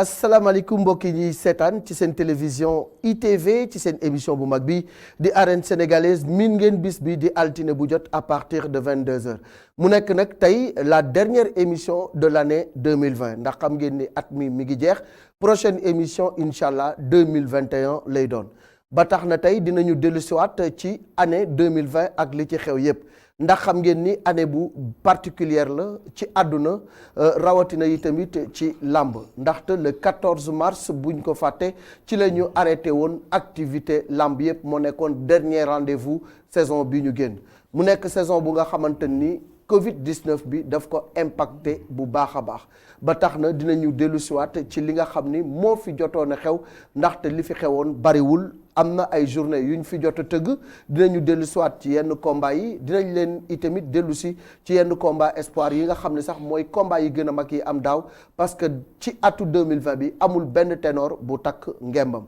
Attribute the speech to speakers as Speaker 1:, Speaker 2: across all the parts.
Speaker 1: asalaamaaleykum mbokk yi ñuy seetaan ci seen télévision ITV ci seen émission bu mag bi di arène sénégalaise miin ngeen bis bi di altine bu jot à partir de 22h mu nekk nag tey la dernière émission de l'année 2020 ndax xam ngeen ni at mi ngi jeex prochaine émission incha allah 2021 lay doon ba tax na tey dinañu dellusiwaat ci année 2020 ak li ci xew yépp ndax xam ngeen ni année bu particulière la ci àdduna rawatina yi tamit ci làmb ndaxte le 14 mars buñ ko fàtte ci la ñu arrêté woon activité làmb yëpp moo nekkoon dernier rendez-vous saison bi ñu génn mu nekk saison bu nga xamante ni Covid-19 bi daf ko impacté bu baax a baax ba tax na dinañu dellusiwaat ci li nga xam ni moo fi jotoon a xew ndaxte li fi xewoon bariwul am na ay journée yu ñu fi jot a tëgg dinañu dellusiwaat ci yenn combat yi dinañ leen itamit dellusi ci yenn combat espoir yi nga xam ne sax mooy combat yi gën a mag yi am daaw parce que ci atu 2020 bi amul benn ténor bu takk ngembam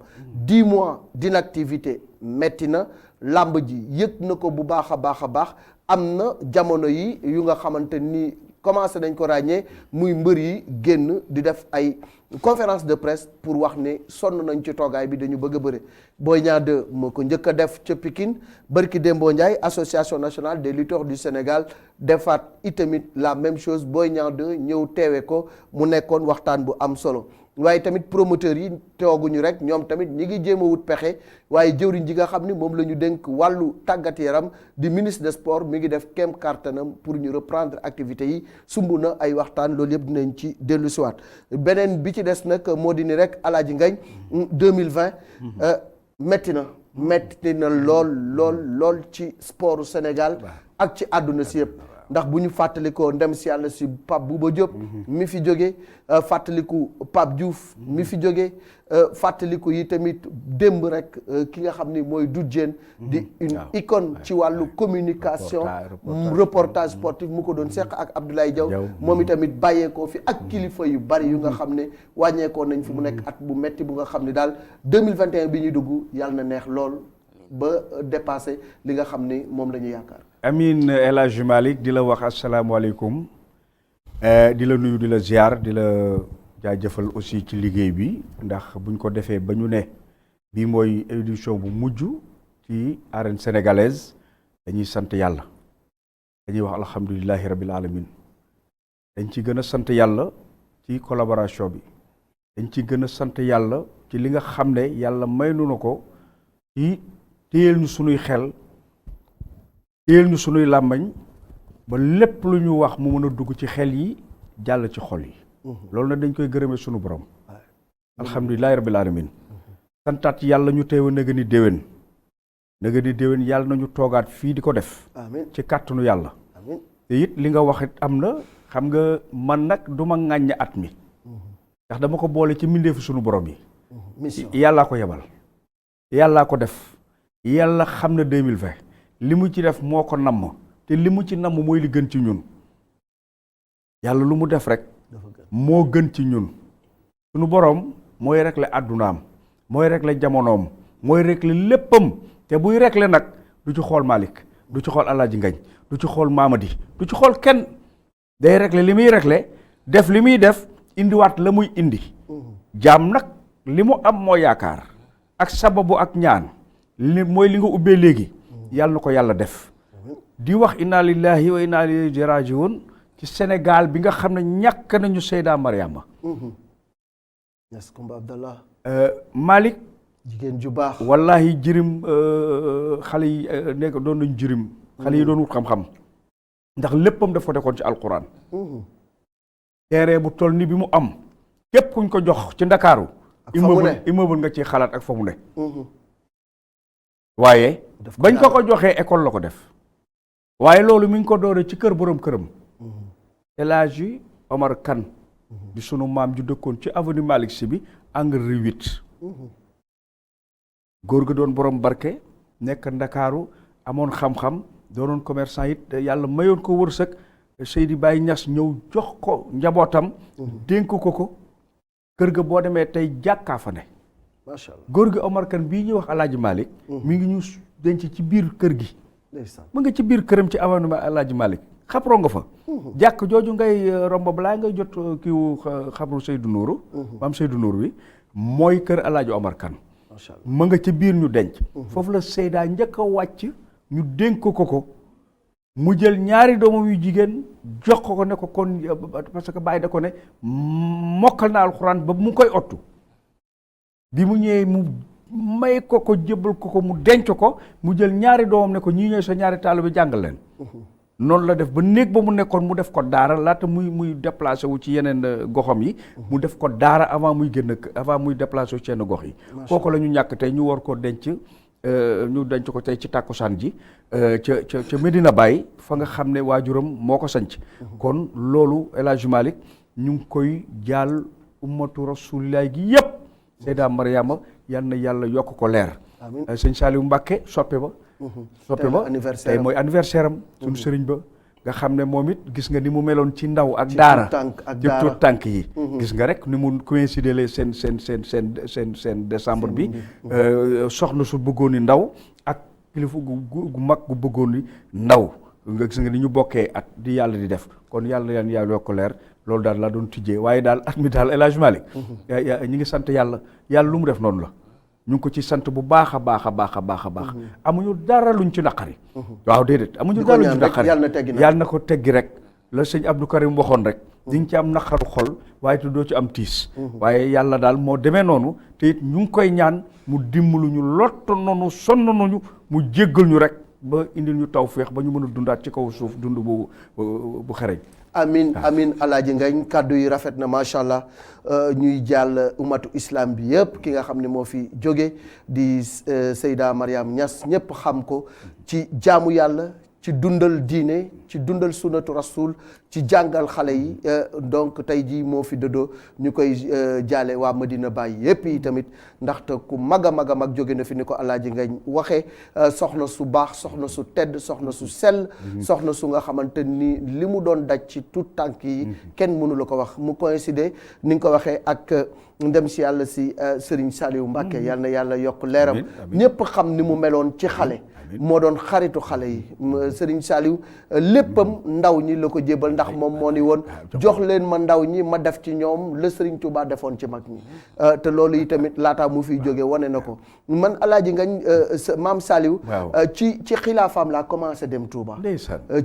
Speaker 1: 10 mois d'inactivité metti na làmb ji yëg na ko bu baax a baax a baax am na jamono yi yu nga xamante ni commencé nañ ko ràññee muy mbër yi génn di def ay conférence de presse pour wax ne sonn nañ ci toogaay bi dañu bëgg a bëre Boy Niang 2 moo ko njëkk a def ca Pikine barki Dembo Ndiaye association nationale des lutteurs du Sénégal defaat itamit la même chose Boy Niang 2 ñëw teewe ko mu nekkoon waxtaan bu am solo waaye tamit promoteurs yi tooguñu rek ñoom tamit ñi ngi jéem a wut pexe waaye jëwriñ ji nga xam ni moom la ñu dénk wàllu tàggat yaram di ministre des sports mi ngi def kem kàttanam pour ñu reprendre activités yi sumb na ay waxtaan loolu yëpp dinañ ci dellu siwaat beneen bi ci des nag moo di ni rek Alaaji Ngañ 2020 metti na lool ci sportu Sénégal ak ci àdduna si yëpp ndax bu ñu fàttalikoo ndem si yàlla si Pape Bouba Diop mi fi jóge fàttaliku Pape Diouf mi fi jóge fàttaliku yi tamit démb rek ki nga xam ni mooy Doudou Diène di une icône ci wàllu communication reportage sportif mu ko doon seq ak Abdoulaye Diaw moom itamit bàyyeekoo fi ak kilifa yu bari yu nga xam ne wàññeekoo nañ fi mu nekk at bu metti bu nga xam ne daal 2021 bi ñuy dugg yàlla na neex lool ba dépassé li nga xam ni moom la ñu yaakaar.
Speaker 2: Amin El Hadj Malick di la wax asalaamaaleykum di la nuyu di la ziar di la jaajëfal aussi ci liggéey bi ndax buñ ko defee ba ñu ne bii mooy édition bu mujj ci arène sénégalaise dañuy sant yàlla dañuy wax alhamdulilahi rabil alamin dañ ci gën a sant yàlla ci collaboration bi dañ ci gën a sant yàlla ci li nga xam ne yàlla may nu na ko ci téyel ñu sunuy xel téyel ñu sunuy làmbañ ba lépp lu ñu wax mu mën a dugg ci xel yi jàll ci xol yi loolu nag dañ koy gërëmee sunu borom alhamdulilahi rabbil alamin santaat yàlla ñu teew na gën a déwén yàlla nañu toogaat fii di ko def ci kàttanu yàlla te it li nga wax it am na xam nga man nag du ma ŋàññ at mi ndax dama ko boole ci mbindeefu sunu borom yi yàllaa ko yebal yàllaa ko def yàlla xam na 2020 li mu ci def moo ko namm te li mu ci namm mooy li gën ci ñun yàlla lu mu def rek moo gën ci ñun sunu boroom mooy régler àddunaam mooy régler jamonoom mooy régler léppam te buy régler nag du ci xool Malick du ci xool Alaaji Ngañ du ci xool Mamadi du ci xool kenn day régler li muy régler def li muy def indiwaat la muy indi jaam nag li mu am moo yaakaar ak sababu ak ñaan li mooy li nga ubbee léegi yàlla na ko yàlla def di wax inna lillahi wa inna ilayhi rajiun ci Sénégal bi nga xam ne ñàkk nañu Seyda Mariama
Speaker 1: Niass Koumba Abdallah
Speaker 2: Malick
Speaker 1: jigéen ju baax
Speaker 2: wallahi jirim xale yi nekk doon nañu jirim xale yi doon wut xam-xam ndax léppam daf ko defoon ci alquran terrain bu toll ni bi mu am képp kuñ ko jox ci Ndakaaru immeuble nga ci xalaat ak fa mu ne waaye bañ ko joxee école la ko def waaye loolu mi ngi ko doore ci kër borom këram El Hadji Omar Kane di sunu maam ju dëkkoon ci avenue Malick Sy bi angle rue 8 góor ga doon borom barke nekk Ndakaaru amoon xam-xam doonoon commerçant it yàlla mayoon ko wërsëg Seydi Baye Niass ñëw jox ko njabootam dénk ko kër ga boo demee tey jàkkaa fa ne
Speaker 1: macha allah
Speaker 2: góor gi Omar Kane bii ñuy wax Alaaji Malick mi ngi ñu denc ci biir kër gi mu nga ci biir këram ci avenue Alaaji Malick xabroo nga fa. jàkk jooju ngay romb balaa ngay jot kiiwu xabru Seydou Nourou. maam Seydou Nourou bi mooy kër El Hadj Omar Kane.
Speaker 1: macha allah
Speaker 2: ma nga ci biir ñu denc. foofu la Seyda njëkk a wàcc ñu dénk ko mu jël ñaari doomam yu jigéen jox ko ne ko kon parce que bàyyi da ko ne mokkal na alxuraan ba mu koy ottu bi mu ñëwee mu may ko jëbbal ko mu denc ko mu jël ñaari doomam ne ko ñii ñooy sa ñaari taalibe bi jàngal leen. noonu la def ba néeg ba mu nekkoon mu def ko daara laata muy déplacé wu ci yeneen goxam yi. mu def ko daara avant muy déplacé wu ci yenn gox yi. kooku la ñu ñàkk tey ñu war ko denc. ñu denc ko tey ci tàkkusaan ji ca Medina Baye fa nga xam ne waajuram moo ko sanc kon loolu El Hadj Malick ñu ngi koy jaal ummatu rasulillahi gi yëpp Seyda Mariama yal na yàlla yokk ko leer sëñ Saliou Mbacké soppe ba tey mooy anniversaire am suñu sëriñ ba nga xam ne moom it gis nga ni mu meloon ci ndaw ak daara ci tuut tànk yi gis nga rek ni mu coïncider seen décembre bi soxna su bëggoon ni ndaw ak kilifa gu mag gu bëggoon ni ndaw nga gis nga ni ñu bokkee at di yàlla di def kon yàlla yokk leer loolu daal laa doon tijjee waaye daal at mi daal El Hadj Malick ñi ngi sant yàlla lu mu def noonu la ñu ngi ko ci sant bu baax a baax amuñu dara luñ ci naqari waaw déedéet amuñu dara luñ ci naqari yàlla na ko teggi rek la sëñ Abdou Karim waxoon rek di nga ci am naqaru xol waaye te doo ci am tiis waaye yàlla daal moo demee noonu te it ñu ngi koy ñaan mu dimbalu ñu lott noonu sonn nañu mu jéggal ñu rek ba indil ñu tawféex ba ñu mën a dundaat ci kaw suuf dund bu xereñ
Speaker 1: amin Alaaji Ngagne kàddu yi rafet na macha allah ñuy jàll umatu islam bi yëpp ki nga xam ne moo fi jóge di Seyda Mariam Niass ñëpp xam ko ci jaamu yàlla ci dundal diine ci dundal sunnatu rasul ci jàngal xale yi donc tey jii moo fi dëddoo ñu koy jaale waa Medina Baye yëpp yi tamit ndaxte ku mag a mag jóge na fi ni ko Alaaji Ngagne waxee soxna su baax soxna su tedd soxna su sell soxna su nga xamante ni li mu doon daj ci tout tànk yi kenn mënu la ko wax mu coïncider ni nga ko waxee ak ndem si yàlla si Serigne Saliou Mbacké yal na yàlla yokk leeram ñëpp xam ni mu meloon ci xale moo doon xaritu xale yi Serigne Saliou léppam ndaw ñi la ko jébal ndax moom moo ni woon jox leen ma ndaw ñi ma def ci ñoom la Serigne Touba defoon ci mag ñi te loolu yi tamit laataa mu fiy jóge wane na ko man Alaaji Ngagne maam Saliou ci xilaafaam laa commencé dem Touba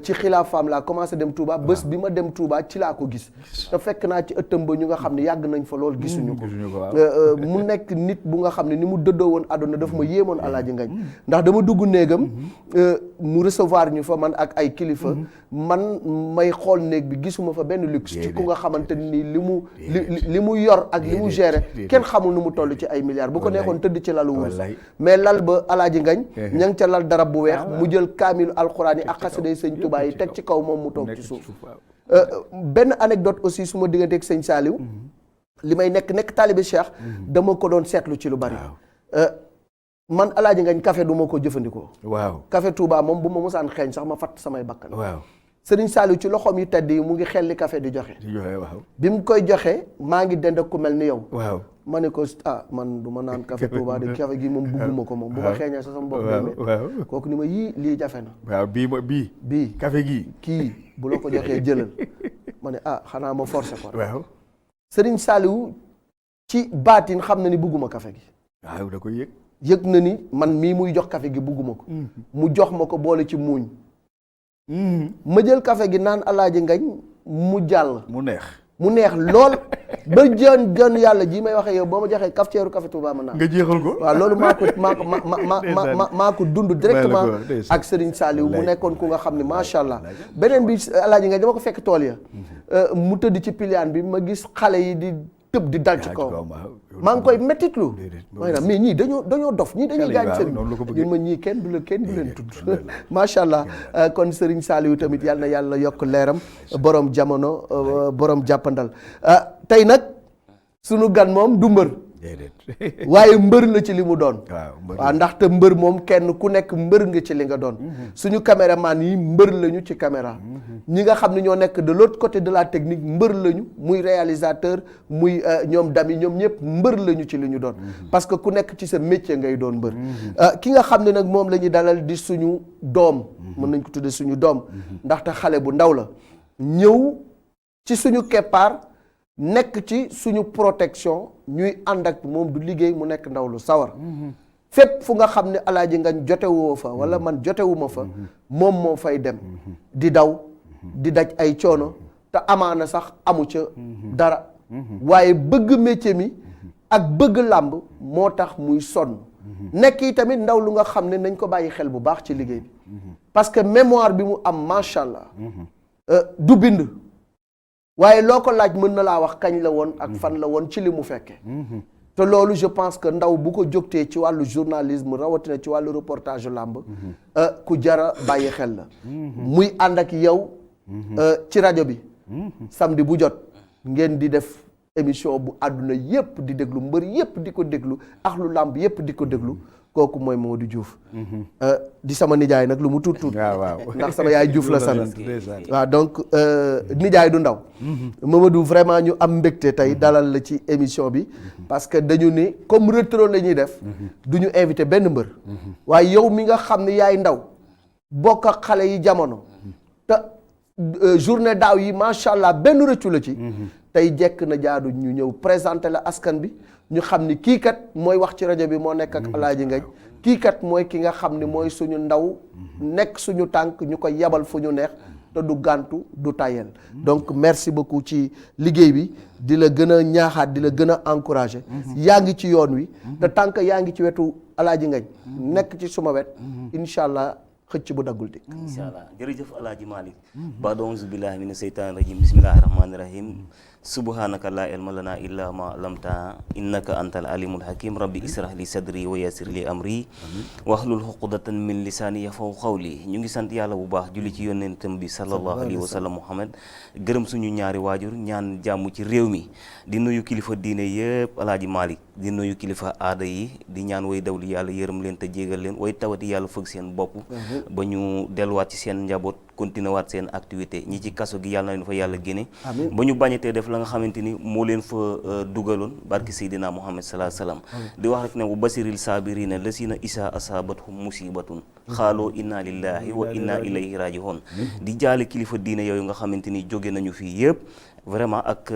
Speaker 1: ci xilaafaam laa commencé dem Touba bés bi ma dem Touba ci laa ko gis te fekk naa ci ëttam ba ñu nga xam ne yàgg nañ fa lool gisuñu ko mu nekk nit bu nga xam ne ni mu dëddoo woon àdduna daf ma yéemoon Alaaji Ngagne ndax dama dugg néegam mu recevoir ñu fa man ak ay kilifa man may xool néeg bi gisuma fa benn luxe ci ku nga xamante ni li mu yor ak li mu gérer kenn xamul nu mu toll ci ay milliards bu ko neexoon tëdd ci lalu wurus mais lal ba Alaaji Ngagne ña ngi ca lal darab bu weex mu jël kaamilu alxuraan yi ak xasiday sëñ Tuubaa yi teg ci kaw moom mu toog ci suuf benn anecdote aussi su ma digganteeg sëñ Saliou li may nekk taalibe Cheikh dama ko doon seetlu ci lu bari man Alaaji Ngagne café du ma ko jëfandikoo café Touba moom bu ma mosaan xeeñ sax ma fatt samay bakkan Serigne Saliou ci loxoom yu tedd yi mu ngi xelli café di joxe bi mu koy joxe maa ngi dend ak ku mel ni yow ma ne ko man du ma naan café Touba de café gi moom bugguma ko moom bu ma xeeñee sa sama bopp bi kooku ni ma yii lii jafe na bii
Speaker 2: café gi
Speaker 1: kii bu la ko joxee jëlal ma ne xanaa ma forcé ko Serigne Saliou ci baatin xam na ni bugguma café gi
Speaker 2: da koy
Speaker 1: yëg na ni man mii muy jox café gi bugguma ko mu jox ma ko boole ci muuñ ma jël café gi naan Alaaji Ngagne mu jàll
Speaker 2: mu
Speaker 1: neex lool ba jën yàlla ji may waxee yow boo ma joxee cafetière café Touba ma naan
Speaker 2: nga jeexal ko
Speaker 1: waaw loolu maa ko dund directement ak Serigne Saliou mu nekkoon ku nga xam ne macha allah beneen bi Alaaji Ngagne dama ko fekk tool ya mu tëdd ci piliyaan bi ma gis xale yi di tëb di dal ci kaw maa ngi koy mettitlu may na mais ñii dañoo dof ñii dañuy gaañ sëriñ ñun ma ñii kenn du leen tudd macha allah kon Serigne Saliou tamit yal na yàlla yokk leeram borom jamono borom jàppandal tey nag sunu gan moom du mbër waaye mbër la ci li mu doon.
Speaker 2: waaw
Speaker 1: waaw ndaxte mbër moom kenn ku nekk mbër nga ci li nga doon. suñu caméraman yi mbër lañu ci caméra. ñi nga xam ne ñoo nekk de l'autre côté de la technique mbër lañu muy réalisateur muy ñoom dami ñoom ñëpp mbër lañu ci li ñu doon. parce que ku nekk ci sa métier ngay doon mbër. ki nga xam ne nag moom la ñuy dalal di suñu doom. mën nañ ko tudde suñu doom. ndaxte xale bu ndaw la. ñëw ci suñu keppaar. nekk ci suñu protection ñuy ànd ak moom du liggéey mu nekk ndaw lu sawar fépp fu nga xam ne Alaaji Ngagne jotewoo fa wala man jotewuma fa moom moo fay dem di daw di daj ay coono te amaana sax amu ca dara waaye bëgg métier mi ak bëgg làmb moo tax muy sonn nekk yi tamit ndaw lu nga xam ne nañ ko bàyyi xel bu baax ci liggéey bi parce que mémoire bi mu am macha allah du bind waaye loo ko laaj mën na laa wax kañ la woon ak fan la woon ci li mu fekkee te loolu je pense que ndaw bu ko jógtee ci wàllu journalisme rawatina ci wàllu reportage làmb ku jara bàyyi xel la muy ànd ak yow ci rajo bi samedi bu jot ngeen di def émission bu àdduna yépp di déglu mbër yépp di ko déglu ak lu làmb yépp di ko déglu kooku mooy Mamadou Diouf di sama nijaay nag lu mu tuut ndax sama yaay Diouf la sant waaw donc nijaay du ndaw Mamadou vraiment ñu am mbégte tey dalal la ci émission bi parce que dañu ne comme rétro la ñuy def du ñu invité benn mbër waaye yow mi nga xam ne yaay ndaw bokk ak xale yi jamono te journée daaw yi macha allah benn rëccu la ci tey jekk na jaadu ñu ñëw présenté la askan bi ñu xam ni kii kat mooy wax ci rajo bi moo nekk ak Alaaji Ngagne kii kat mooy ki nga xam ni mooy suñu ndaw nekk suñu tànk ñu koy yabal fu ñu neex te du gàntu du tayel donc merci beaucoup ci liggéey bi di la gën a ñaaxaat di la gën a encourager yaa ngi ci yoon wi te tànk yaa ngi ci wetu Alaaji Ngagne nekk ci suma wet incha allah xëcc bu daggul dik
Speaker 3: incha allah jërëjëf Alaaji Malick baad auzu billahi mina seytaani rajim bismillahi rahmaani rahim subhanaka laa ilma lana illa ma lamta innaka antal alimul hakim rabbi israh li sadri wa yassir li amri wahlul uqdatan min lisaani yafaw qawli ñu ngi sant yàlla bu baax julli ci yonentam bi sallallahu alayhi wa sallam Muhammad gërëm suñu ñaari waajur ñaan jàmm ci réew mi di nuyu kilifa diine yëpp Alaaji Malick di nuyu kilifa aada yi di ñaan way dawli yàlla yërëm leen te jégal leen way tawati yàlla fëgg seen bopp ba ñu delluwaat ci seen njaboot continuer waat seen activité ñi ci kaso gi yàlla na leen fa yàlla génne ba ñu bañatee def la nga xamante ni moo leen fa dugaloon barki Seydina Muhammad salaa salaam di wax rek ne bu basiril saabirina lasina isa asabathum musibatun xaaloo inna lillahi wa inna ilayhi rajihoon di jaale kilifa diine yooyu nga xamante ni jóge nañu fii yëpp vraiment ak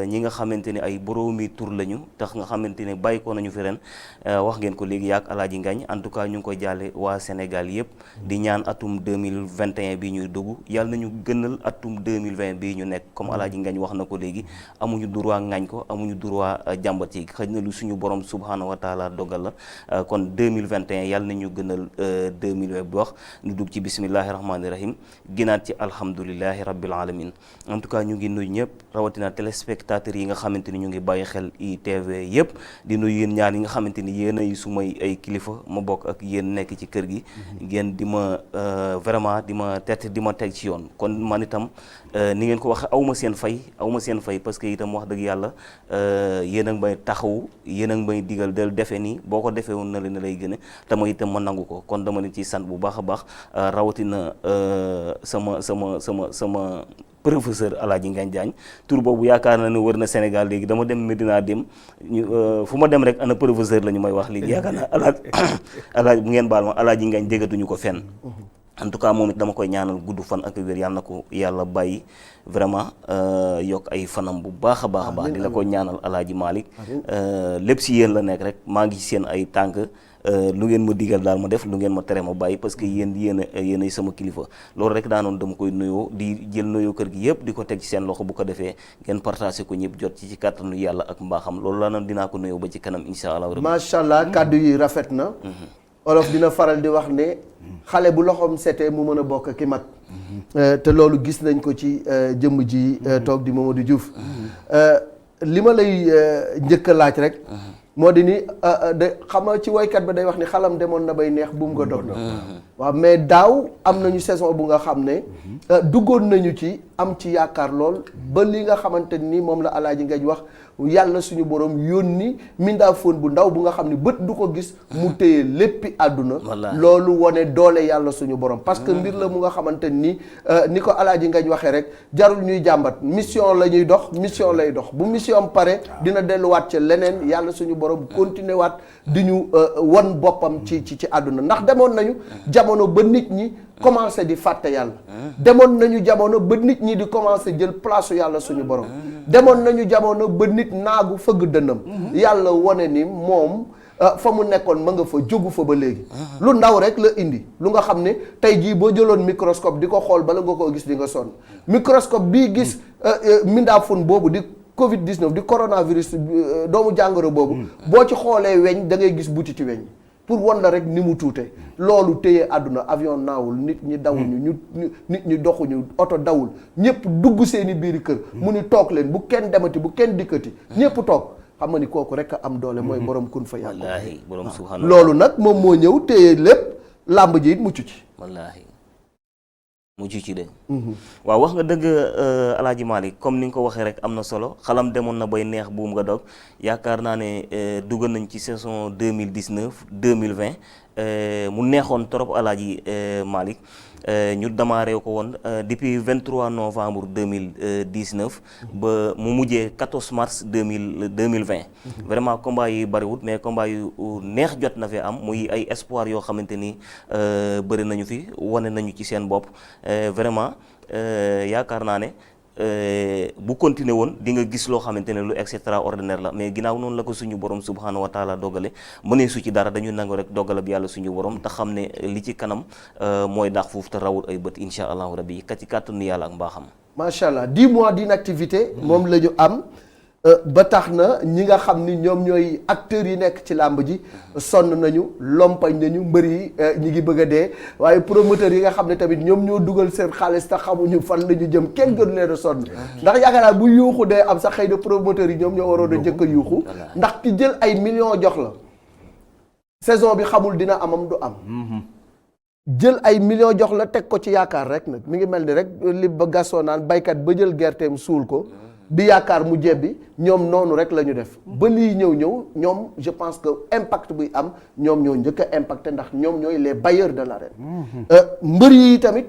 Speaker 3: ñi nga xamante ne ay boroomi tur lañu tax nga xamante ne bàyyi ko nañu fi ren wax ngeen ko léegi yaak Alaaji Ngagne en tout cas ñu ngi koy jàlle waa Sénégal yëpp di ñaan atum 2021 bi ñuy dugg yàlla nañu gënal atum 2020 bii ñu nekk comme Alaaji Ngagne wax na ko léegi amuñu droit ŋañ ko amuñu droit jàmbat yi xëy na lu suñu borom subhanahu wa taala dogal la kon 2021 yàlla nañu gënal 2020 bi wax ñu dugg ci bismillahi rahmaani rahim ginaat ci alhamdulillahi rabbil alamin en tout cas ñu ngi nuyu ñëpp rawatina téléspectateurs yi nga xamante ni ñu ngi bàyyi xel ITV yëpp di nuyu yéen ñaar yi nga xamante ni yéen ay sumay ay kilifa ma bokk ak yéen nekk ci kër gi ngeen di ma vraiment di ma tette di ma teg ci yoon kon man itam ni ngeen ko waxee aw ma seen fay parce que itam wax dëgg yàlla yéen a ngi may taxawu yéen a ngi may digal del defee nii boo ko defee woon na leen lay gën a te ma itam ma nangu ko kon dama leen ciy sant bu baax a baax rawatina sama professeur Alaaji Ngagne Diagne tur boobu yaakaar na ne wër na Sénégal léegi dama dem Medina dem fu ma dem rek ana professeur la ñu may wax léegi yaakaar naa Alaaji bu ngeen baal ma Alaaji Ngagne déggatuñu ko fenn en tout cas moom it dama koy ñaanal gudd fan ak wér yàlla na ko yàlla bàyyi vraiment yokk ay fanam bu baax a baax a baax di la ko ñaanal Alaaji Malick lépp si yéen la nekk rek maa ngi seen ay tànk lu ngeen ma digal daal ma def lu ngeen ma tere ma bàyyi parce que yéen ay sama kilifa loolu rek daanoon dama koy nuyoo di jël nuyoo kër gi yëpp di ko teg ci seen loxo bu ko defee ngeen partagé ko ñëpp jot ci kàttanu yàlla ak mbaaxam loolu la noonu dinaa ko nuyoo ba ci kanam insha allah
Speaker 1: macha allah kàddu yi rafet na olof dina faral di wax ne xale bu loxoom setee mu mën a bokk ki mag te loolu gis nañ ko ci jëmm ji toog di Mamadou Diouf li ma lay njëkk a laaj rek moo di ni xam nga ci woykat ba day wax ni xalam demoon na bay neex buum nga dog na waaw mais daaw am nañu saison bu nga xam ne duggoon nañu ci am ci yaakaar lool ba li nga xamante ni moom la Alaaji Ngagne wax yàlla suñu borom yónni mindaafoon bu ndaw bu nga xam ne bët du ko gis mu téye léppi àdduna loolu wone doole yàlla suñu borom parce que mbir la mu nga xamante ni ni ko alaaji ngañ waxee rek jarul ñuy jàmbat mission la ñuy dox mission lay dox bu mission pare dina delluwaat ca leneen yàlla suñu borom continuer waat di ñu won boppam ci àdduna ndax demoon nañu jamono ba nit ñi commencé di fàtte yàlla demoon nañu jamono ba nit ñi di commencé jël place yàlla suñu borom demoon nañu jamono ba nit naagu fëgg dënnam yàlla wone ni moom fa mu nekkoon ma nga fa jógu fa ba léegi lu ndaw rek la indi lu nga xam ne tey jii boo jëloon microscope di ko xool bala nga koo gis di nga sonn microscope bii gis mindaafun boobu di Covid 19 di coronavirus doomu jàngoro boobu boo ci xoolee weñ da ngay gis butiti weñ pour wan la rek ni mu tuute loolu téye àdduna avion naawul nit ñi dawuñu nit ñi doxuñu oto dawul ñëpp dugg seeni biiri kër mu ni toog leen bu kenn demati bu kenn dikkati ñëpp toog xam nga ni kooku rek a am doole mooy borom kun fa yàlla
Speaker 3: wallaahi borom subhaanahu
Speaker 1: loolu nag moom moo ñëw téye lépp làmb ji it mucc ci
Speaker 3: wallaahi mucc ci de waaw wax nga dëgg Alaaji Malick comme ni nga ko waxee rek am na solo xalam demoon na bay neex buum nga dog yaakaar naa ne dugg nañ ci saison 2019 2020 mu neexoon trop Alaaji Malick ñu démarré ko woon depuis 23 novembre 2019 ba mu mujjee 14 mars 2020 vraiment combat yi bariwut mais combat yu neex jot na fi am muy ay espoir yoo xamante ni bëri nañu fi wane nañu ci seen bopp vraiment yaakaar naa ne bu continuer woon di nga gis loo xamante ne lu extraordinaire la mais ginnaaw noonu la ko suñu borom subhanahu wa taala dogale mënee su ci dara dañu nangu rek dogale bi yàlla suñu borom te xam ne li ci kanam mooy daax foofu te rawul ay bët insha allahu rabbi kat ci kàttanu yàlla ak mbaaxam
Speaker 1: macha allah 10 mois d'inactivité moom la ñu am ba tax na ñi nga xam ni ñoom ñooy acteurs yi nekk ci làmb ji sonn nañu lompañ nañu mbër yi ñi ngi bëgg a dee waaye promoteurs yi nga xam ne tamit ñoom ñoo dugal seen xaalis te xamuñu fan la ñu jëm kenn gënu leen a sonn ndax yaakaar naa bu yuuxu dee am sax xëy na promoteurs yi ñoom ñoo waroon a njëkk a yuuxu ndax ki jël ay millions jox la saison bi xamul dina amam du am jël ay millions jox la teg ko ci yaakaar rek nag mi ngi mel ni rek li ba gasoo naan baykat ba jël gerteem suul ko di yaakaar mu jebbi ñoom noonu rek la ñu def ba lii ñëw ñoom je pense que impact buy am ñoom ñoo njëkk a impacté ndax ñoom ñooy les bailleurs de l'arène mbër yi tamit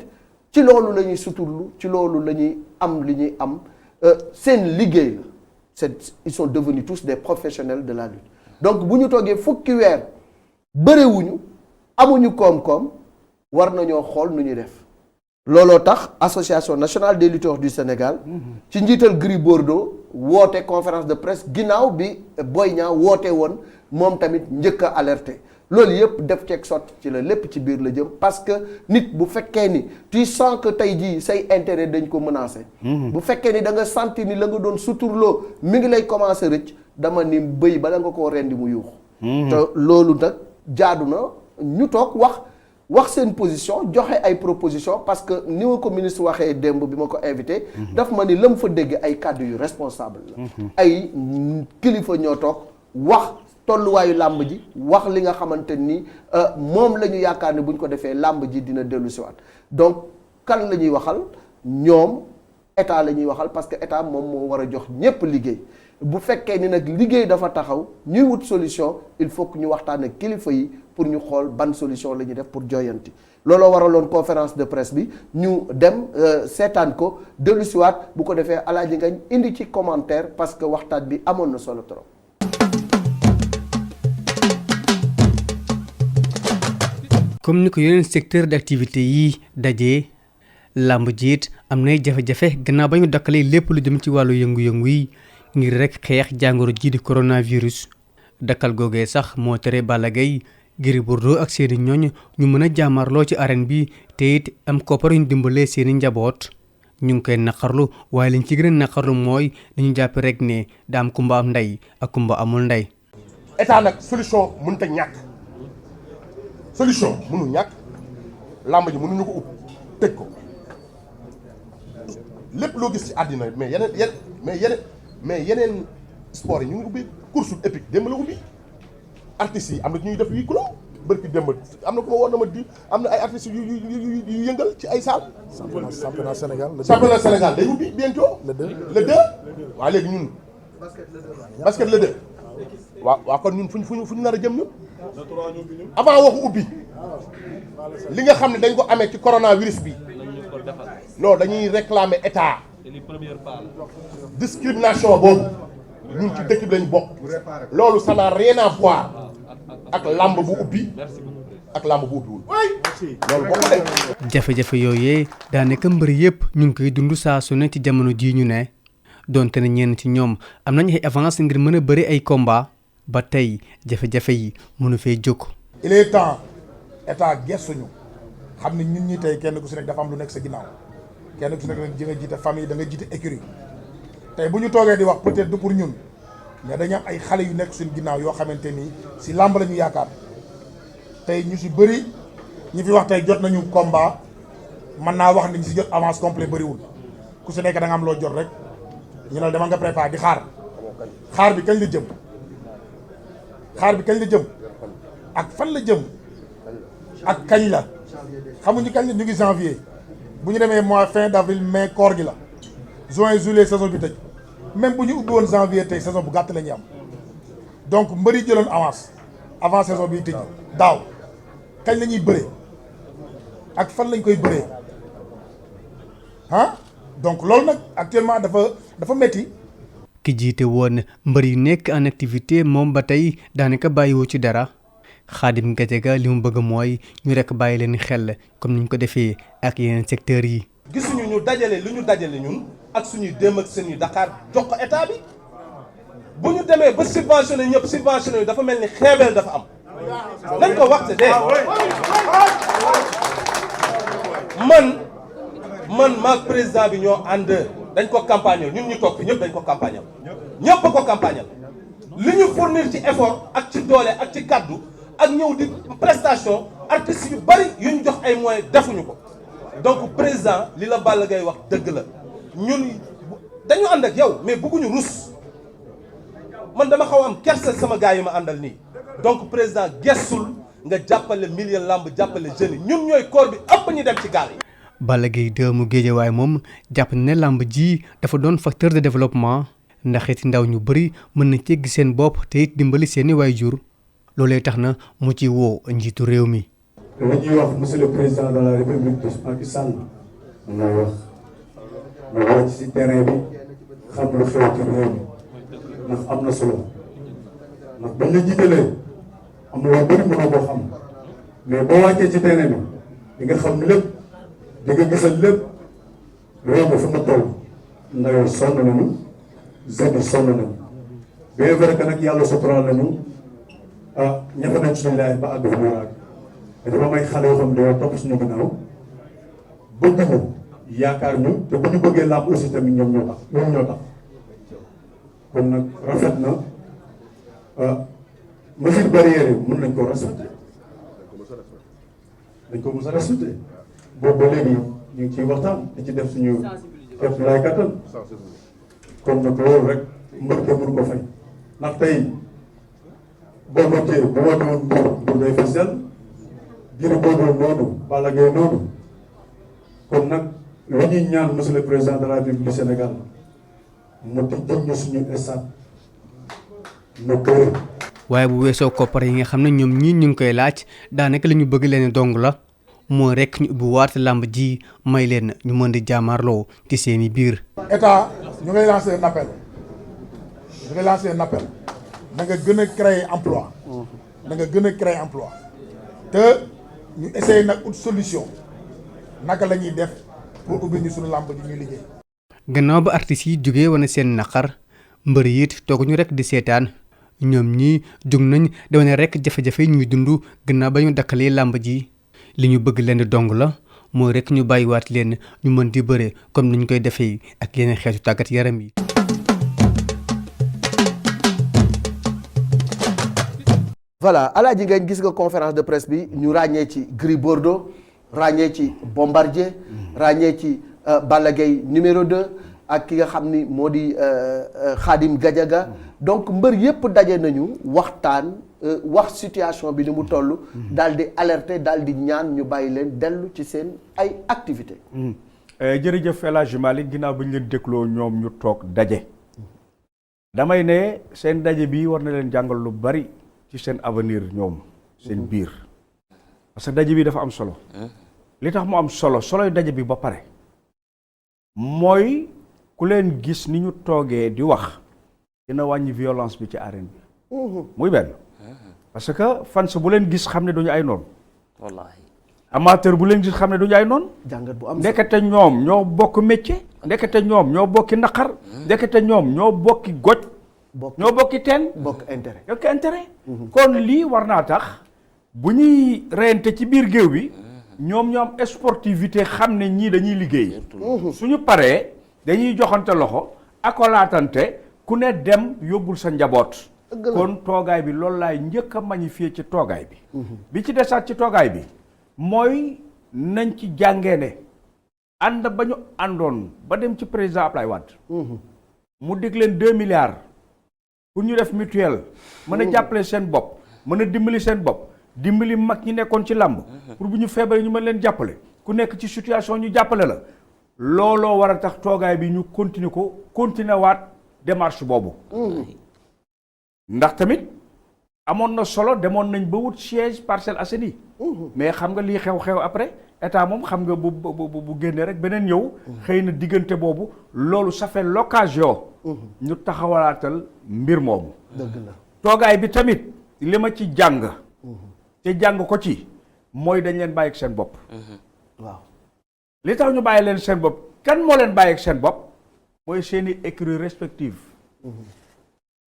Speaker 1: ci loolu la ñuy suturlu ci loolu la ñuy am li ñuy am seen liggéey la ils sont devenus tous des professionnels de la lutte donc bu ñu toogee fukki weer bëriwuñu amuñu koom-koom war nañoo xool nu ñuy def looloo tax association nationale des lutteurs du Sénégal ci njiital Gris Bordeaux woote conférence de presse ginnaaw bi Boy Niang woote woon moom tamit njëkk a alerté loolu yëpp def ceeg sotti ci la lépp ci biir la jëm parce que nit bu fekkee ni tu sens que tey jii say intérêt dañ ko menacé bu fekkee ni da nga sentir ni la nga doon suturloo mi ngi lay commencé rëcc dama ni bëy bala nga koo rendi mu yuuxu te loolu nag jaadu na ñu toog wax seen position joxe ay proposition parce que ni ma ko ministre waxee démb bi ma ko invité daf ma ni la mu fa dégg ay kàddu yu responsable la ay kilifa ñoo toog wax tolluwaayu làmb ji wax li nga xamante ni moom la ñu yaakaar ne bu ñu ko defee làmb ji dina dellu siwaat donc kan la ñuy waxal ñoom état la ñuy waxal parce que état moom moo war a jox ñépp liggéey bu fekkee ni nag liggéey dafa taxaw ñuy wut solution il faut que ñu waxtaan ak kilifa yi pour ñu xool ban solution la ñuy def pour joyanti looloo waraloon conférence de presse bi ñu dem seetaan ko dellu siwaat bu ko defee Alaaji Ngañ indi ci commentaire parce que waxtaan bi amoon na solo trop.
Speaker 4: comme ni ko yeneen secteur d'activité yi dajee làmb jiit am nay jafe-jafe gannaaw ba ñu dakkalee lépp lu jëm ci wàllu yëngu-yëngu yi ngir rek xeex jàngoro ji di coronavirus dakkal googee sax moo tere Balla Gaye Gris Bordeaux ak seeni ñooñ ñu mën a jaamarloo ci arène bi te it am koppar yu ñu dimbalee seeni njaboot ñu ngi koy naqarlu waaye liñ ci gën a naqarlu mooy dañu jàpp rek ne daa am kumba am ndey ak kumba amul ndey.
Speaker 5: état nag solution mënut a ñàkk solution mënul ñàkk làmb ji mënuñu ko ub tëj ko lépp loo gis ci àddina mais yeneen sport yi ñu ngi ubbi course épique démb la ubbi artistes yi am na ñuy def 8 kilos bërki démb am na ku ma woon na ma di am na ay artistes yu yëngal ci ay salle. championnat Sénégal day ubbi bientôt. le 2 waaw léegi ñun basket le 2 waaw kon ñun fu ñu nar a jëm ñun avant waxu ubbi li nga xam ne dañ ko amee ci coronavirus bi non dañuy réclamer état discrimination boobu ñun ci dëkk bi lañu bokk loolu ça n'a rien à voir ak làmb bu ubbi ak làmb bu ubbiwul loolu bokk de.
Speaker 4: jafe-jafe yooyee daanaka mbër yëpp ñu ngi koy dund saa su ne ci jamono jii ñu ne donte ne ñenn ci ñoom am nañu ay avance ngir mën a bëri ay combat ba tey jafe-jafe yi mënu fee jóg.
Speaker 6: il est temps état gestuñu xam ne ñun ñi tey kenn ku si nekk dafa am lu nekk sa ginnaaw kenn ku si nekk da nga jiite famille da nga jiite écurie tey bu ñu toogee di wax peut-être du pour ñun mais dañu am ay xale yu nekk suñu ginnaaw yoo xamante ni si làmb la ñu yaakaar tey ñu si bëri ñi fi wax tey jot nañu combat mën naa wax ni ñu si jot avance complet bëriwul ku si nekk da nga am loo jot rek ñu ne demal nga préparé di xaar bi kañ la jëm ak fan la jëm ak kañ la xamuñu kañ la ñu ngi janvier bu ñu demee mois fin d'avril mai koor gi la juin juillet saison bi tëj même bu ñu ubbi woon janvier tey saison bu gàtt la ñuy am donc mbëri jëloon avance avant saison bi tëj daaw kañ la ñuy bëree ak fan lañ koy bëree donc loolu nag actuellement dafa metti
Speaker 4: ki jiite woon mbër yi nekk en activité moom ba tey daanaka bàyyiwoo ci dara Khadim Gadiaga li mu bëgg mooy ñu rek bàyyi leen xel comme ni ñu ko defee ak yeneen secteurs yi.
Speaker 7: gisuñu ñu dajale lu ñu dajale ñun ak suñuy déem ak suñuy Dakar jox ko état bi bu ñu demee ba subventionné ñëpp subventionné dafa mel ni xeebeel dafa am nañ ko waxte de man maag président bi ñoo ànd dañ ko campagnal ñun ñu toog fi ñëpp dañ ko campagnal ñëpp ko campagnal li ñu fournir ci effort ak ci doole ak ci kaddu ak ñëw di prestation artistes yu bari yu ñu jox ay moyens defuñu ko donc président li la Balla Gaye wax dëgg la ñun dañu ànd ak yow mais bëgguñu rus man dama xaw am kersa sama gars yi ma àndal nii donc président gestul nga jàppale milieu lamb jàppale jeunes yi ñun ñooy corps bi ëpp ñu dem ci gaal yi.
Speaker 4: Balla Gaye 2 mu Géejawaay moom jàpp ne làmb ji dafa doon facteur de développement ndax it ndaw ñu bëri mën na ci gis seen bopp te it dimbali seeni waajur loolee tax na mu ci woo njiitu réew mi.
Speaker 8: dama ñuy wax monsieur le président de la république de Macky Sall na wax nga wàcc ci terrain bi xam lu xew ci réew mi ndax am na solo ndax bañ la jiitalee am na loo bëri mënoo koo xam mais boo wàccee ci terrain bi di nga xam lépp di nga gisal lépp réew mi fu mu toll ndaw yi sonn nañu jeunes yi sonn nañu bien vrai que nag yàlla suturaal nañu ñafe nañ suñu laay ba àgg fu mu àgg te dafa may xale yoo xam ne dañoo topp suñu ginnaaw bëgg ñu yaakaar ñu te bu ñu bëggee làmb aussi tamit ñoom ñoo tax kon nag rafet na mesure barrière yi mën nañ ko respecté dañ ko mos a respecté boobu ba léegi ñu ngi ciy waxtaan di ci def suñu képp laay kattan kon nag loolu rek mbër ke mënu ko fay ndax tey boo noppee bu woote woon Mbour day fees dell Gris Bordeaux noonu Balla Gaye noonu kon nag li ñuy ñaan monsieur le président de la République du Sénégal mu tijjal ñu suñu stade na kër.
Speaker 4: waaye bu weesoo koppar yi nga xam ne ñoom ñii ñu ngi koy laaj daanaka li ñu bëgg leen dong la moo rek ñu ubbi waat làmb ji may leen ñu mën di jaamaarloo ci seeni biir.
Speaker 6: état ñu ngay lancer un appel da nga gën a créer emploi te ñu essayer nag ut solution naka la ñuy def pour ubbi ñu suñu làmb ji ñuy liggéey.
Speaker 4: gannaaw ba artistes yi jógee wane seen naqar mbër yi it tooguñu rek di seetaan ñoom ñii jóg nañ di wane rek jafe-jafe yi ñuy dund gannaaw ba ñu dakkalee làmb ji li ñu bëgg leen dong la mooy rek ñu bàyyiwaat leen ñu mën di bëre comme ni ñu koy defee ak yeneen xeetu tàggat yaram yi.
Speaker 1: voilà Alaaji Ngagne gis nga conférence de presse bi ñu ràññee ci Gris Bordeaux ràññee ci Bombardier ràññee ci Balla Gaye numéro 2 ak ki nga xam ni moo di Khadim Gadiaga donc mbër yépp daje nañu waxtaan wax situation bi ni mu toll daal di alerter daal di ñaan ñu bàyyi leen dellu ci seen ay activités.
Speaker 2: jërëjëf El Hadj Malick ginnaaw bi ñu leen dégloo ñoom ñu toog daje damay ne seen daje bi war na leen jàngal lu bari ci seen avenir ñoom seen biir parce que daje bi dafa am solo li tax mu am soloy daje bi ba pare mooy ku leen gis ni ñu toogee di wax dina wàññi violence bi ci arène bi muy benn parce que fans bu leen gis xam ne duñu ay noonu
Speaker 3: wallaahi
Speaker 2: amateur bu leen gis xam ne duñu ay noonu
Speaker 1: jàngat bu am
Speaker 2: ndekete ñoom ñoo bokk métier ndekete ñoom ñoo bokki naqar ndekete ñoom ñoo bokki goj ñoo bokki teen
Speaker 1: bokk intérêt
Speaker 2: bokk intérêt kon lii war naa tax bu ñuy reyante ci biir géew bi ñoom ñoo am sportivité xam ne ñii dañuy liggéey suñu paree dañuy joxante loxo akolaatante ku ne dem yóbbul sa njaboot kon toogaay bi loolu laay njëkk a magnifier ci toogaay bi bi ci desaat ci toogaay bi mooy nañ ci jàngee ne ànd ba ñu àndoon ba dem ci président Ablaye Wade mu dig leen 2 milliards pour ñu def mutuelle mën a jàppale seen bopp mën a dimbali seen bopp dimbali mag ñi nekkoon ci làmb pour bu ñu feebaree ñu mën leen jàppale ku nekk ci situation ñu jàppale la looloo war a tax toogaay bi ñu continuer waat démarche boobu ndax tamit amoon na solo demoon nañ ba wut siège Parcelles Assainies mais xam nga lii xew après état moom xam nga bu génnee rek beneen ñëw xëy na diggante boobu loolu ça fait l'occasion ñu taxawalaatal mbir moomu
Speaker 1: dëgg la
Speaker 2: toogaay bi tamit li ma ci jàng te jàng ko ci mooy dañ leen bàyyi ak seen bopp
Speaker 1: waaw
Speaker 2: li tax ñu bàyyi leen seen bopp kan moo leen bàyyi ak seen bopp mooy seeni écuries respectives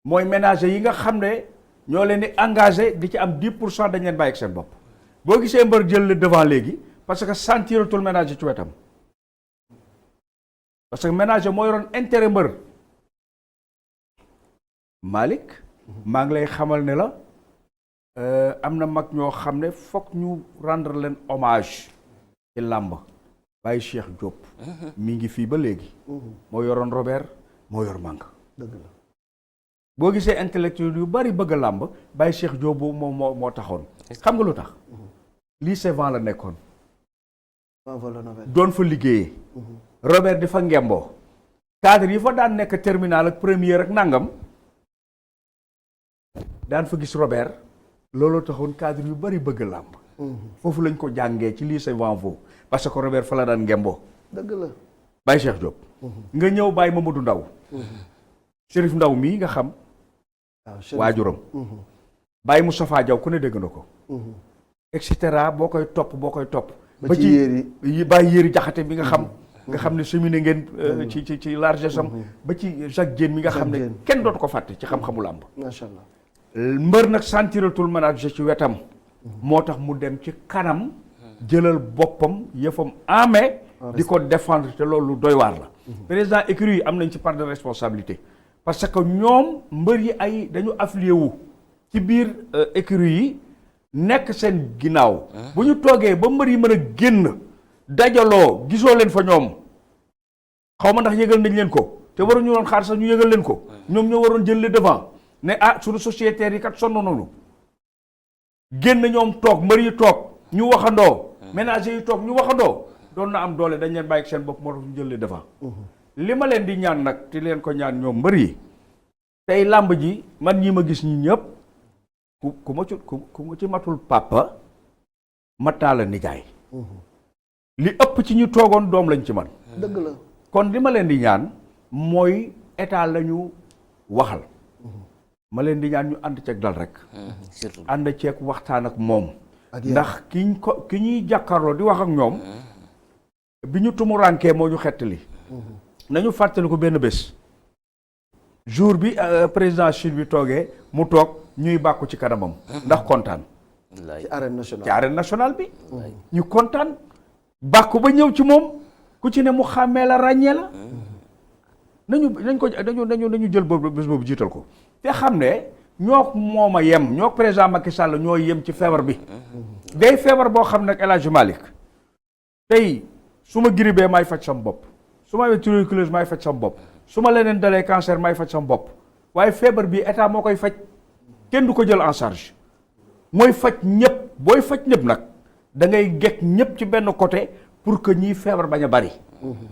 Speaker 2: mooy ménager yi nga xam ne ñoo leen di engagé di ci am 10% dañ leen bàyyi ak seen bopp boo gisee mbër jël le devant léegi parce que sentiratul ménager ci wetam parce que ménager moo yoroon intérêt mbër Malick maa ngi lay xamal ne la am na mag ñoo xam ne fokk ñu rendre leen hommage ci làmb Baye Cheikh Diop mi ngi fii ba léegi moo yoroon Robert moo yor Manga
Speaker 1: dëgg la
Speaker 2: boo gisee intellectuel yu bari bëgg a làmb Baye Cheikh Diop boobu moo taxoon xam nga lu tax lycée Vent la nekkoon doon fa liggéeyee Robert di fa ngemboo cadre yi fa daan nekk terminal ak première ak nangam daan fa gis Robert looloo taxoon cadre yu bari bëgg làmb foofu lañ ko jàngee ci lycée Vent Faux parce que Robert fa la daan ngemboo
Speaker 1: dëgg la
Speaker 2: Baye Cheikh Diop nga ñëw Baye Mamadou Ndaw Chérif Ndaw mii nga xam waajuram Baye Moustapha Diaw ku ne dégg na ko et cetera boo koy topp ba ci Baye Yéri Jaxate bi nga xam ne cheminé ngeen ci largesse am ba ci Jacques Diène mi nga xam ne kenn dootu ko fàtte ci xam-xamu làmb
Speaker 1: macha allah
Speaker 2: mbër nag sentiratul manager ci wetam moo tax mu dem ci kanam jëlal boppam yëfam amee di ko défendre te loolu doy waar la président écurie yi am nañ ci part de responsabilité parce que ñoom mbër yi dañu affilié wu ci biir écurie yi nekk seen ginnaaw bu ñu toogee ba mbër yi mën a génn dajaloo gisoo leen fa ñoom xaw ma ndax yëgal nañ leen ko te waruñu woon xaar sax ñu yëgal leen ko ñoom ñoo waroon jël le devant ne suñu sociétaires yi kat sonn nañu génn ñoom toog mbër yi toog ñu waxandoo ménager yi toog ñu waxandoo doon na am doole dañ leen bàyyi seen bopp moo tax ñu jël le devant li ma leen di ñaan nag te leen ko ñaan ñoom mbër yi tey làmb ji man ñi ma gis ñi ñëpp ku ma ci matul papa mat naa la nijaay li ëpp ci ñu toogoon doom lañ ci man
Speaker 1: dëgg la
Speaker 2: kon li ma leen di ñaan mooy état la ñu waxal ma leen di ñaan ñu ànd ceeg dal rek
Speaker 3: surtout
Speaker 2: ànd ceeg waxtaan ak moom ndax ki ñuy jàkkaarloo di wax ak ñoom bi ñu tumurankee moo ñu xettali nañu fàttali ko benn bés jour bi président Chine bi toogee mu toog ñuy bàkku ci kanamam ndax kontaan
Speaker 1: ci arène
Speaker 2: nationale bi ñu kontaan bàkku ba ñëw ci moom ku ci ne mu xàmmee la ràññee la nañu jël boobu bés boobu jiital ko te xam ne ñoo moom a yem ñoo président Macky Sall ñoo yem ci feebar bi day feebar boo xam ne ak El Hadj Malick tey su ma giribee may faj sama bopp su ma amee tuberculose may faj sama bopp su ma leneen dalee cancer may faj sama bopp waaye feebar bi état moo koy faj kenn du ko jël en charge mooy faj ñëpp booy faj ñëpp nag da ngay gekk ñëpp ci benn côté pour que ñiy feebar bañ a bari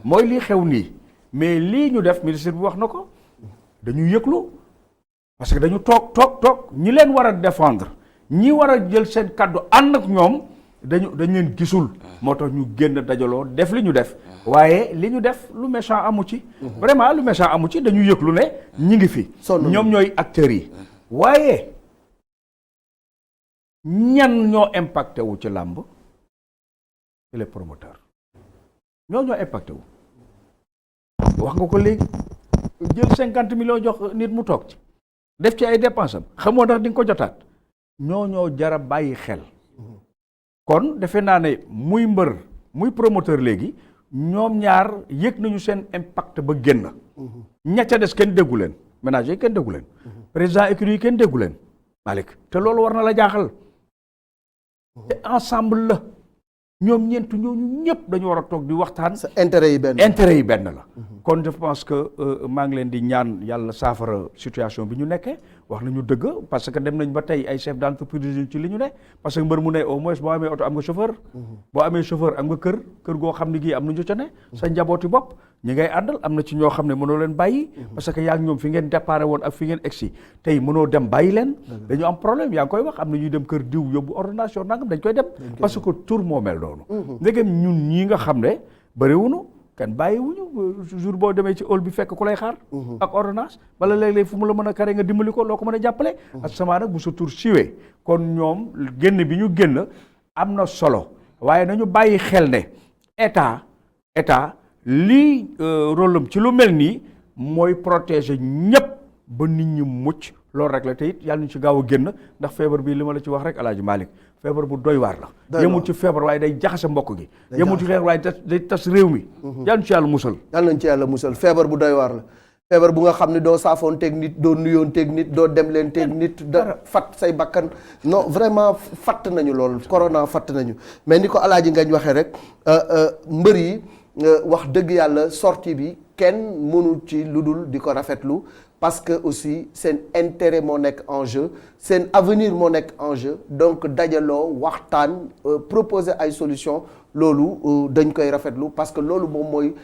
Speaker 2: mooy lii xew nii mais lii ñu def ministre bi wax na ko dañu yëglu parce que dañu toog ñi leen war a défendre ñi war a jël seen kàddu ànd ak ñoom dañ leen gisul moo tax ñu génn dajaloo def li ñu def waaye li ñu def lu méchant amu ci vraiment lu méchant amu ci dañu yëglu ne ñi ngi fi ñoom ñooy acteurs yi waaye ñan ñoo impacté wu ci làmb les promoteurs ñoo impacté wu wax nga ko léegi jël 50 millions jox nit mu toog ci def ci ay dépenses am xamoo ndax di nga ko jotaat ñoo jara bàyyi xel kon defe naa ne muy mbër muy promoteur léegi ñoom ñaar yëg nañu seen impact ba génn ña ca des kenn déggu leen ménager yi kenn déggu leen président écurie yi kenn déggu leen Malick te loolu war na la jaaxal te ensemble la ñoom ñeent ñooñu ñëpp dañu war a toog di waxtaan.
Speaker 1: sa intérêt yi benn
Speaker 2: la. kon je pense que maa ngi leen di ñaan yàlla saafara situation bi ñu nekkee wax nañu dëgg parce que dem nañ ba tey ay chef d'entreprise ci li ñu ne parce que mbër mu ne au moins boo amee oto am nga chauffeur. boo amee chauffeur am nga kër goo xam ne gii am na ñu ca ne. sa njabooti bopp ñi ngay àndal am na ci ñoo xam ne mënoo leen bàyyi. parce que yaa ngi ñoom fi ngeen déparé woon ak fi ngeen egsi tey mënoo dem bàyyi leen. dañu am problème yaa ngi koy wax am na ñuy dem kër diw yóbbu ordonnation nangam dañ koy dem. parce que tur moo mel noonu. ndegem ñun ñii nga xam ne bëriwuñu kan bàyyiwuñu jour boo demee ci hall bi fekk ku lay xaar. ak ordonnance wala léeg-léeg fu mu la mën a kare nga dimbali ko loo ko mën a jàppale. ak sama nag bu sa tur siwee kon ñoom génn bi ñu génn am na solo waaye nañu bàyyi xel ne état lii rôle am ci lu mel nii mooy protéger ñëpp ba nit ñi mucc loolu rek la te it yàlla ñu ci gaaw a génn ndax feebar bi li ma la ci wax rek Alaaji Malick feebar bu doy waar la. yemul ci feebar waaye day jaxase mbokk gi. yemul ci feebar waaye day tas réew mi. yàlla ñu ci yàlla musal.
Speaker 1: yàlla nañ ci yàlla musal feebar bu doy waar la. feebar bu nga xam ne doo saafoon teeg nit doo nuyoon teeg nit doo dem leen teeg nit da fat say bakkan non vraiment fatt nañu lool corona fatt nañu mais ni ko Alaaji Ngañ waxee rek mbër yi wax dëgg yàlla sortie bi kenn mënu ci lu dul di ko rafetlu parce que aussi seen intérêt moo nekk en jeu seen avenir moo nekk en jeu donc dajaloo waxtaan proposer ay solution loolu dañ koy rafetlu parce que loolu moom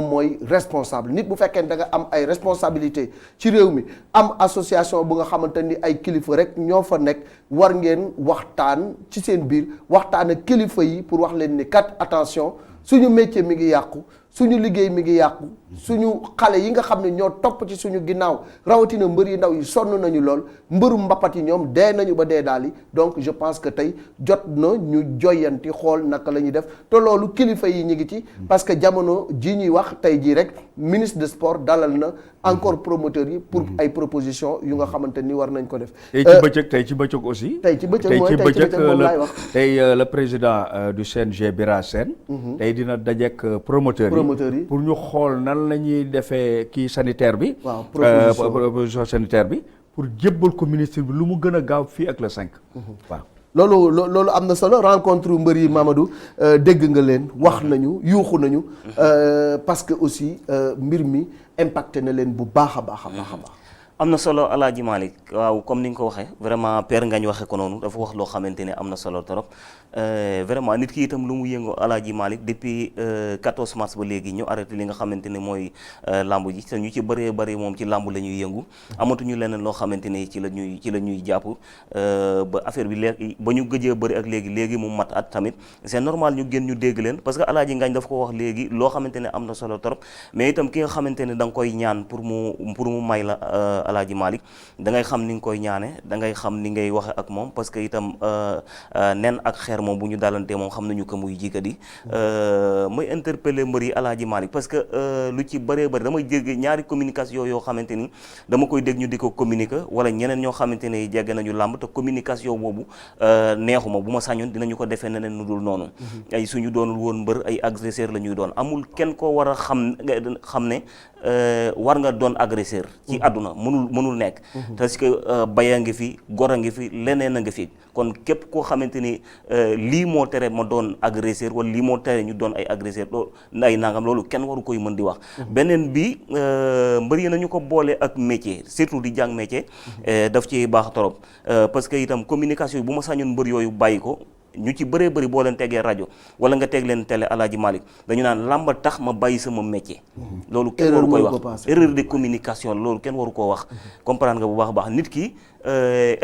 Speaker 1: mooy responsable nit bu fekkee ne da nga am ay responsabilité ci réew mi am association bu nga xamante ni ay kilifa rek ñoo fa nekk war ngeen waxtaan ci seen biir waxtaan ak kilifa yi pour wax leen ni kat attention suñu métier mi ngi yàqu suñu liggéey mi ngi yàqu suñu xale yi nga xam ne ñoo topp ci suñu ginnaaw rawatina mbër yi ndaw yi sonn nañu lool mbërum mbappat yi ñoom dee nañu ba dee daal yi donc je pense que tey jot na ñu joyanti xool naka la ñuy def te loolu kilifa yi ñu ngi ci parce que jamono ji ñuy wax tey jii rek ministre de sport dalal na encore promoteurs yi pour ay proposition yu nga xamante ni war nañ ko def.
Speaker 2: tey ci bëccëg aussi.
Speaker 1: tey ci bëccëg moom laay wax.
Speaker 2: tey le président du CNG Bira Sène. tey dina dajeek promoteurs yi pour ñu xool nan la ñuy defee kii sanitaire bi.
Speaker 1: waaw
Speaker 2: proposition sanitaire bi pour jébbal ko ministre bi lu mu gën a gaaw fii ak le 5. waaw
Speaker 1: loolu am na solo rencontre mbër yi Mamadou dégg nga leen wax nañu yuuxu nañu parce que aussi mbir mi impacté na leen bu baax a baax.
Speaker 3: am na solo Alaaji Malick waaw comme ni nga ko waxee vraiment Père Ngagne waxee ko noonu dafa wax loo xamante ne am na solo trop vraiment nit ki itam lu mu yëngoo Alaaji Malick depuis 14 mars ba léegi ñu arrêté li nga xamante ne mooy lamb ji te ñu ci bëree bëri moom ci lamb la ñuy yëngu amatuñu leneen loo xamante ne ci la ñuy jàpp ba affaire bi léegi ba ñu gëjee bëri ak léegi mu mat at tamit c'est normal ñu génn ñu dégg leen parce que Alaaji Ngagne daf ko wax léegi loo xamante ne am na solo trop mais itam ki nga xamante ne da nga koy ñaan pour mu may la Alaaji Malick da ngay xam ni nga koy ñaane da ngay xam ni ngay waxe ak moom parce que itam nen ak xeer moom bu ñu dalantee moom xam nañu ko muy jikadi may interpeller mbër yi Alaaji Malick parce que lu ci bëree bëri damay dégg ñaari communication yoo xamante ni dama koy dégg ñu di ko communiquer wala ñeneen ñoo xamante ne jege nañu làmb te communication boobu neexuma bu ma sañoon dinañu ko defee neneen nu dul noonu ay suñu doonul woon mbër ay agresseur la ñuy doon amul kenn koo war a xam ne war nga doon agresseur ci àdduna mënul nekk parce que baya ngi fi gor a ngi fi leneen a ngi fi kon képp koo xamante ni lii moo tere ma doon agresseur wala lii moo tere ñu doon ay agresseur loolu ay nangam loolu kenn waru koy mën di wax beneen bi mbër yi nañu ko boole ak métier surtout di jàng métier daf ci baax trop parce que itam communication bu ma sañoon mbër yooyu bàyyi ko ñu ci bëree bëri boo leen tegee rajo wala nga teg leen télé Alaaji Malick dañu naan làmb tax ma bàyyi sama métier. loolu kenn waru koy wax erreur de communication loolu kenn waru koo wax. comprendre nga bu baax a baax nit ki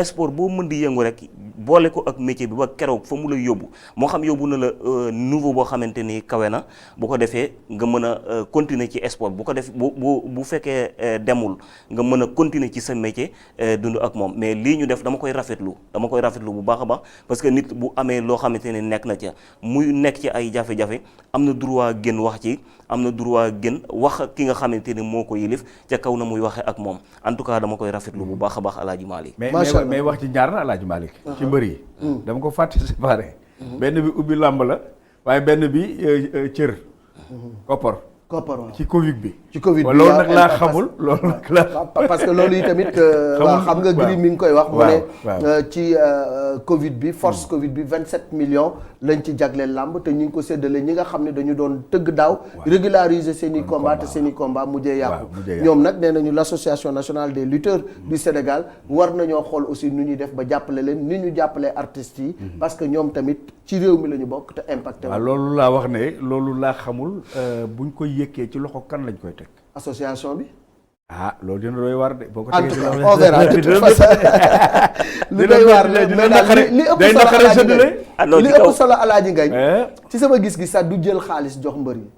Speaker 3: sport boo mën di yëngu rek boole ko ak métier bi ba keroog fa mu lay yóbbu moo xam yóbbu na la niveau boo xamante ni kawe na bu ko defee nga mën a continuer ci sport bu ko def bu fekkee demul nga mën a continuer ci sa métier dund ak moom mais lii ñu def dama koy rafetlu bu baax a baax parce que nit bu amee loo xamante ne nekk na ca muy nekk ci ay jafe-jafe am na droit gën wax ci am na droit gën wax ki nga xamante ne moo ko yilif ca kaw na muy waxee ak moom en tout cas dama koy rafetlu bu baax a baax Alaaji Malick.
Speaker 2: mais wax ci ñaar na Alaaji Malick ci mbër yi dama ko fàtte séparé benn bi ubbi làmb la waaye benn bi cër koppar ci Covid bi.
Speaker 1: ci Covid bi
Speaker 2: loolu nag laa xamul loolu nag laa.
Speaker 1: parce que loolu yi tamit. xam nga Gris mi ngi koy wax. mu ne ci Covid bi force Covid bi 27 millions lañ ci jagleel làmb te ñu ngi ko séddale ñi nga xam ne dañu doon tëgg daaw. régulariser seen i combat te seen i combat mujjee yàqu. ñoom nag nee nañu l' association nationale des lutteurs du Sénégal war nañoo xool aussi nu ñuy def ba jàppale leen ni ñu jàppalee artistes yi. parce que ñoom tamit ci réew mi la ñu bokk te impacté.
Speaker 2: waaw loolu laa wax ne loolu laa xamul buñ koy yëkkee ci loxo kan lañ koy teg.
Speaker 1: association bi.
Speaker 2: loolu dina doy war de boo ko
Speaker 1: en tout cas on verra de toute façon. lu doy waar li ëpp solo Alaaji Ngañ ci sama gis-gis sax du jël xaalis jox mbër yi.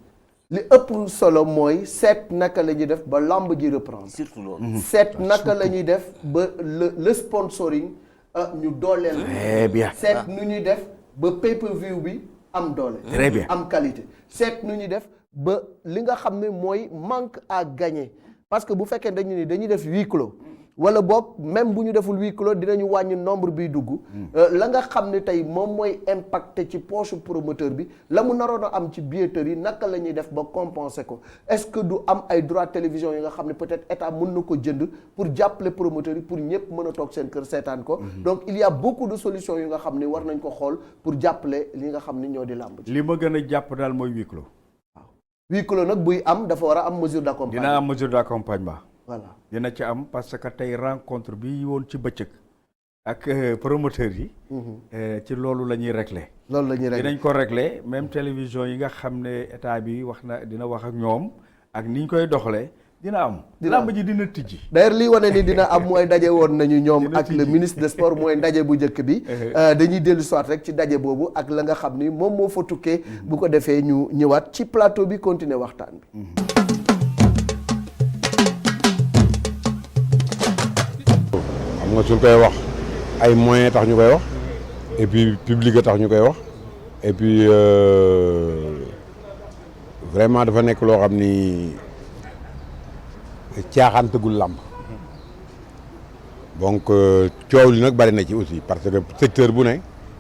Speaker 1: li ëpp solo mooy seet naka la ñuy def ba lamb ji reprendre.
Speaker 3: surtout loolu.
Speaker 1: seet naka la ñuy def ba le sponsoring ñu dooleel.
Speaker 2: très bien
Speaker 1: seet nu ñuy def ba pay-per-view bi am doole.
Speaker 2: très bien
Speaker 1: am qualité. seet nu ñuy def ba li nga xam ne mooy manque à gagner parce que bu fekkee dañuy def huis clos wala boog même bu ñu deful huis clos dinañu wàññi nombre biy dugg. la nga xam ne tey moom mooy impacté ci poche promoteur bi la mu naroon a am ci billetterie yi naka la ñuy def ba compenser ko est-ce que du am ay droits télévision yi nga xam ne peut-être état mën na ko jënd pour jàppale promoteur yi pour ñëpp mën a toog seen kër seetaan ko. donc il y a beaucoup de solutions yu nga xam ne war nañ ko xool pour jàppale li nga xam ne ñoo di làmb ji.
Speaker 2: li ma gën a jàpp daal mooy huis clos.
Speaker 1: huis clos nag buy am dafa war a am mesure d'accompagnement.
Speaker 2: dina am mesure d'accompagnement.
Speaker 1: voilà
Speaker 2: dina ci am parce que tey rencontre bi woon ci bëccëg ak promoteurs yi. ci loolu la ñuy régler.
Speaker 1: loolu la ñuy régler
Speaker 2: dinañ ko régler même télévision yi nga xam ne état bi wax na dina wax ak ñoom ak ni ñu koy doxalee dina am. làmb ji dina tijji.
Speaker 1: d'ailleurs lii wane ni dina am mooy daje woon nañu ñoom ak le ministre des sports mooy ndaje bu njëkk bi. dañuy dellu soit rek ci daje boobu ak la nga xam ni moom moo fa tukkee. bu ko defee ñu ñëwaat ci plateau bi continuer waxtaan bi.
Speaker 9: xam nga suñ koy wax ay moyens tax ñu koy wax et puis public tax ñu koy wax et puis vraiment dafa nekk loo xam ni caaxaan tëggul làmb donc coow li nag bari na ci aussi parce que secteur bu ne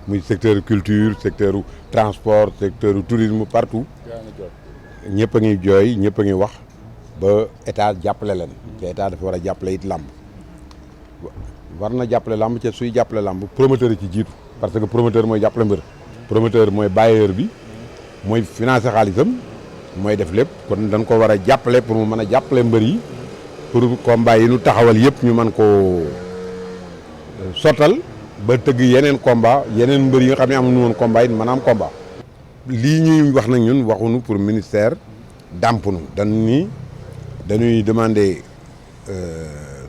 Speaker 9: muy secteur culture secteur transport secteur tourisme partout ñëpp a ngi jooy ñëpp a ngi wax ba état jàppale leen te état dafa war a jàppale it làmb war na jàppale làmb te suy jàppale làmb promoteur yi ci jiitu parce que promoteur mooy jàppale mbër promoteur mooy bailleur bi mooy financer xaalisam mooy def lépp kon dañ ko war a jàppale pour mu mën a jàppale mbër yi pour combat yi nu taxawal yëpp ñu mën koo sottal ba tëgg yeneen combat yeneen mbër yi nga xam ne amuñu woon combat yi mën a am combat. lii ñuy wax nag ñun waxuñu pour ministère dàmpunu dañuy demander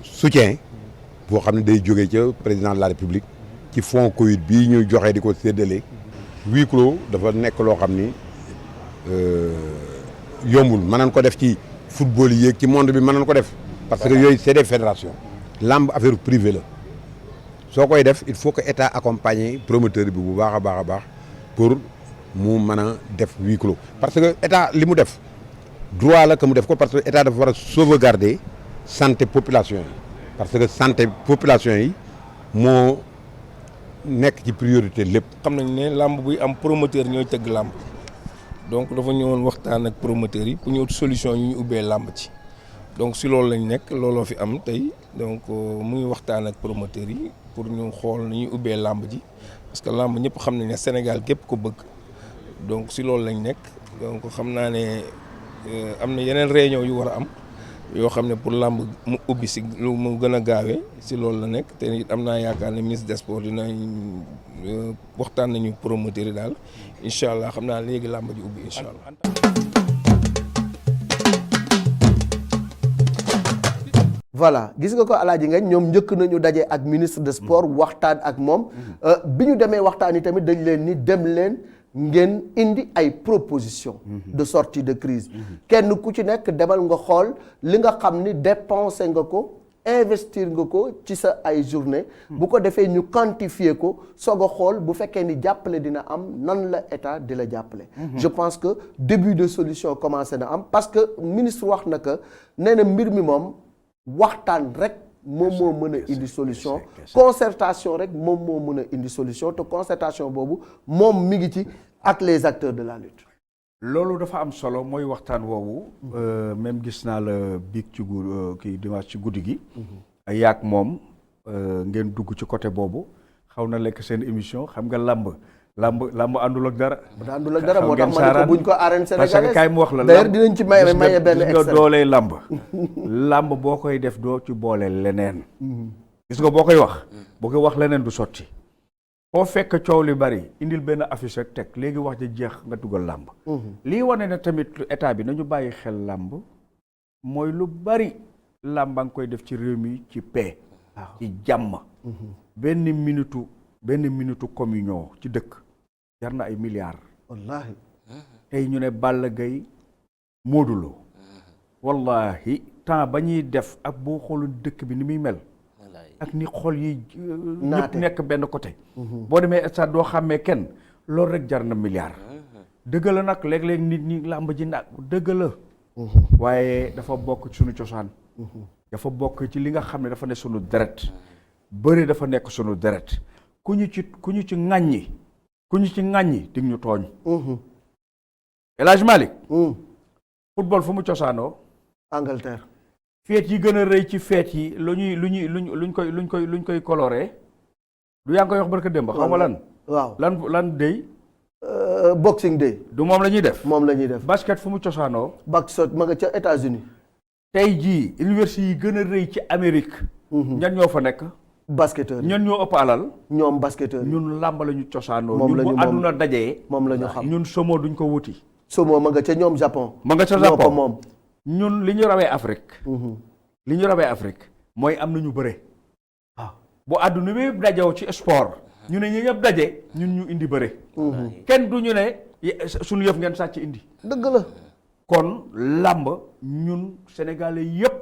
Speaker 9: soutien boo xam ne day jóge ca président de la république ci fonds Covid bii ñuy joxe di ko séddale huis clos dafa nekk loo xam ni yombul mën nañ ko def ci football yi yéeg ci monde bi mën nañ ko def parce que yooyu c'est des fédérations lamb affaire privée la soo koy def il faut que état accompagner promoteur bi bu baax a baax a baax pour mu mën a def huis clos parce que état li mu def droit la que mu def ko parce que état dafa war a sauvegarder santé population yi parce que santé population yi moo nekk ci priorité lépp.
Speaker 10: xam nañ ne làmb buy am promoteur ñooy tëgg làmb donc dafa ñëwoon waxtaan ak promoteurs yi pour ñëw solution yu ñu ubbee làmb ci donc si loolu lañ nekk looloo fi am tey donc mu ngi waxtaan ak promoteurs yi pour ñu xool ni ñuy ubbee làmb ji parce que làmb ñëpp xam nañ ne Sénégal képp ko bëgg donc si loolu lañ nekk donc xam naa ne am na yeneen réunion yu war a am yoo xam ne pour làmb mu ubbi si lu mu gën a gaawee si loolu la nekk te it am naa yaakaar ne ministre des sports dinañ waxtaan nañu promoteur yi daal incha allah xam naa léegi làmb ji ubbi incha allah.
Speaker 1: voilà gis nga ko Alaaji Ngagne ñoom njëkk nañu daje ak ministre de sport waxtaan ak moom bi ñu demee waxtaan yi tamit dañ leen ni dem leen ngeen indi ay proposition de sortie de crise kenn ku ci nekk demal nga xool li nga xam ni dépensé nga ko investir nga ko ci sa ay journée bu ko defee ñu quantifier ko soog a xool bu fekkee ni jàppale dina am nan la état di la jàppale je pense que début de solution commencé na am parce que ministre wax na que nee na mbir mi moom waxtaan rek moom moo mën a indi solution concertation rek moom moo mën a indi solution te concertation boobu moom mi ngi ci ak les acteurs de la lutte.
Speaker 2: loolu dafa am solo mooy waxtaan woowu même gis naa la biig ci kii dimanche ci guddi gi yaak moom ngeen dugg ci côté boobu xaw na lekk seen émission xam nga làmb àndul ak dara.
Speaker 1: àndul ak dara moo tax ma ne ko buñ ko arène sénégalaise
Speaker 2: parce que kaay mu wax la.
Speaker 1: d'ailleurs dinañ ci maye benn
Speaker 2: gis nga doolee làmb boo koy def doo ci boole leneen. gis nga boo koy wax leneen du sotti. foo fekk coow li bari indil benn affiche rek teg léegi wax ji jeex nga dugal làmb. lii wane ne tamit état bi nañu bàyyi xel làmb mooy lu bari làmba nga koy def ci réew mi ci paix. ci jàmm. benn minutu communion ci dëkk. jar na ay milliards.
Speaker 1: wallaahi.
Speaker 2: tey ñu ne Balla Gaye Modou Lo. wallaahi temps ba ñuy def ak boo xooloon dëkk bi ni muy mel. ak ni xol yi. ñëpp nekk benn côté. boo demee stade doo xàmmee kenn loolu rek jar na milliards. dëgg la nag léeg-léeg nit ñi làmb ji nag dëgg la. waaye dafa bokk ci sunu cosaan. dafa bokk ci li nga xam ne dafa ne sunu deret. bëri dafa nekk sunu deret. ku ñu ci ŋàññi. dig ñu tooñ. El Hadj Malick. football fu mu cosaanoo.
Speaker 1: Angleterre.
Speaker 2: feet yi gën a rëy ci feet yi luñ koy coloré. du yaa ngi koy wax barka démb xaw ma lan.
Speaker 1: waaw
Speaker 2: lan day.
Speaker 1: boxing day.
Speaker 2: du moom la ñuy def.
Speaker 1: moom la ñuy def.
Speaker 2: basket fu mu cosaanoo.
Speaker 1: basket ma nga ca États-Unis.
Speaker 2: tey jii université yi gën a rëy ci Amérique. ñan ñoo fa nekk.
Speaker 1: basketteur
Speaker 2: ñun ñoo ëpp alal.
Speaker 1: ñoom basketteur
Speaker 2: ñun làmb la ñu cosaanoo.
Speaker 1: moom la ñu
Speaker 2: ñun bu àdduna dajee.
Speaker 1: moom la ñu xam
Speaker 2: ñun somo duñ ko wuti.
Speaker 1: somo ma nga ca ñoom Japon.
Speaker 2: ma nga ca Japon
Speaker 1: moom.
Speaker 2: ñun li ñu rawee Afrique. mooy am nañu bëre. waaw bu àdduna bi dajew ci sport. ñu ne ñi ñëpp daje ñun ñu indi bëre. kenn du ñu ne suñu yëf ngeen sàcc indi.
Speaker 1: dëgg la.
Speaker 2: kon làmb ñun sénégalais yëpp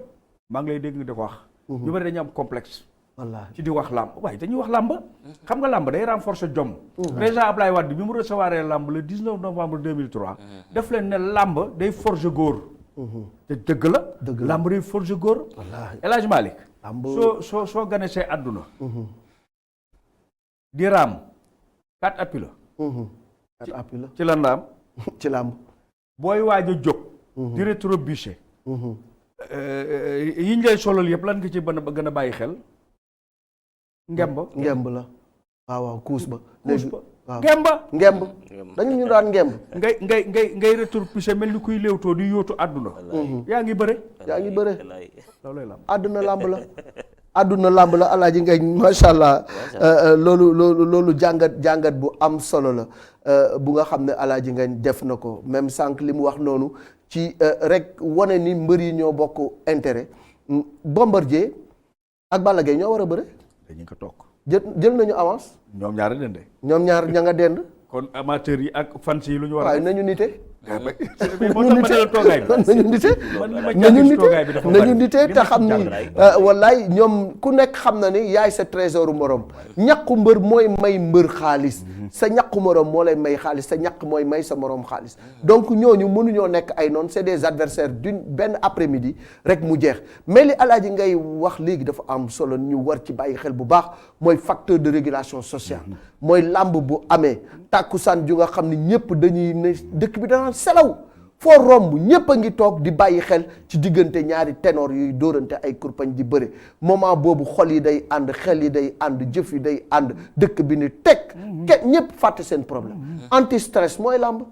Speaker 2: maa ngi lay dégg nga di ko wax. ñu bëri dañu am complexe.
Speaker 1: wallaahi
Speaker 2: ci di wax làmb waaye dañuy wax làmb. xam nga làmb day renforcer jom. président Ablaye Wade bi mu recevoir làmb le 19 novembre 2003. def leen ne làmb day forger góor. te dëgg la. làmb day forger góor.
Speaker 1: wallaahi
Speaker 2: El Hadj Malick.
Speaker 1: làmb
Speaker 2: soo gane see àdduna. di raam 4 appuis la.
Speaker 1: 4 appuis la
Speaker 2: ci la ndaam.
Speaker 1: ci làmb.
Speaker 2: booy waaj a jóg. di rétro-bûcher. yiñ lay solal yëpp lan nga ci gën a bàyyi xel. ngemb
Speaker 1: la waaw kuus ba.
Speaker 2: kuus ba
Speaker 1: waaw
Speaker 2: ngemb.
Speaker 1: dañu ñu daan ngemb.
Speaker 2: ngay rétro-bûcher mel ni kuy léewtoo di yóotu àdduna. yaa ngi bëre.
Speaker 1: loolay làmb. àdduna làmb la Alaaji Ngagne macha allah loolu jàngat bu am solo la bu nga xam ne Alaaji Ngagne def na ko même sànq li mu wax noonu ci rek wane ni mbër yi ñoo bokk intérêt. Bombardier ak Balla Gaye ñoo war a bëre.
Speaker 2: dañu ko toog.
Speaker 1: jël nañu avance.
Speaker 2: ñoom ñaar a dende.
Speaker 1: ñoom ñaar ña nga dend.
Speaker 2: kon amateurs yi ak fans yi lu ñu war a.
Speaker 1: waaye nañu nite. nañu nite te xam ni wallaay ñoom ku nekk xam na ni yaay sa trésor morom ñaqu mbër mooy may mbër xaalis sa ñaqu morom moo lay may xaalis sa ñaq mooy may sa morom xaalis donc ñooñu mënuñoo nekk ay noonu c'est des adversaires benn après-midi rek mu jeex mais li Alaaji ngay wax léegi dafa am solo ñu war ci bàyyi xel bu baax mooy facteur de régulation sociale mooy làmb bu amee tàkkusaan ju nga xam ni ñëpp dañuy ne dëkk bi danaan selaw foo romb ñëpp a ngi toog di bàyyi xel ci diggante ñaari ténor yuy dóorante ay kurpañ di bëre moment boobu xol yi day ànd xel yi day ànd jëf yi day ànd dëkk bi ni teg kenn ñëpp fàtte seen problème anti stress mooy làmb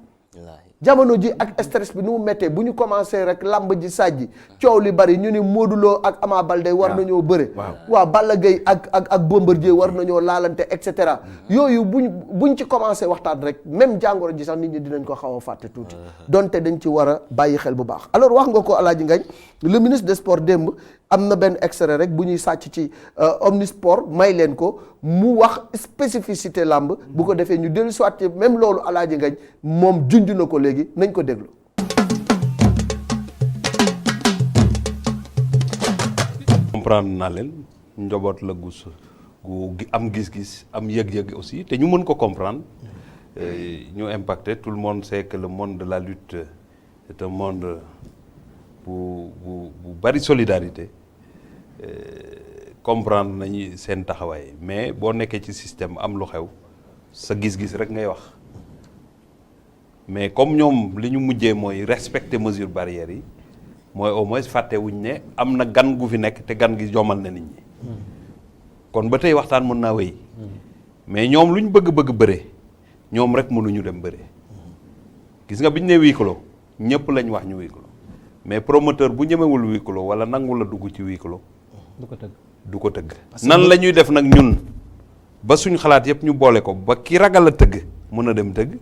Speaker 1: jamono ji ak stress bi nu mu méttee bu ñu commencé rek lamb ji sàjji coow li bari ñu ni Modou Lo ak Ama Baldé war nañoo bëre waaw Balla Gaye ak Bombardier war nañoo laalante et cetera yooyu buñ ci commencé waxtaan rek même jàngoro ji sax nit ñi dinañ ko xaw a fàtte tuuti donte dañ ci war a bàyyi xel bu baax alors wax nga ko Alaaji Ngagne le ministre des sports démb am na benn extrait rek bu ñuy sàcc ci Omnisport may leen ko mu wax spécificité lamb bu ko defee ñu dellu soit ci même loolu Alaaji Ngagne moom junj na ko léegi nañ ko déglu.
Speaker 11: comprendre naa leen njaboot la gu am gis-gis am yëg-yëg aussi te ñu mën ko comprendre ñu impacté tout le monde sait que le monde de la lutte est un monde bu bari solidarité comprendre nañu seen taxawaay mais boo nekkee ci système am lu xew sa gis-gis rek ngay wax mais comme ñoom li ñu mujjee mooy respecter mesures barrières yi mooy au moins fàtte wuñ ne am na gan gu fi nekk te gan gi jomal na nit ñi kon ba tey waxtaan mën naa wéy mais ñoom lu ñu bëgg bëre ñoom rek mënuñu dem bëre gis nga bi ñu ne huis clos ñëpp lañ wax ñu huis clos mais promoteur bu ñemewul huis clos wala nangu la dugg ci huis clos du ko tëgg nan la ñuy def nag ñun ba suñ xalaat yëpp ñu boole ko ba ki ragal a tëgg mën a dem tëgg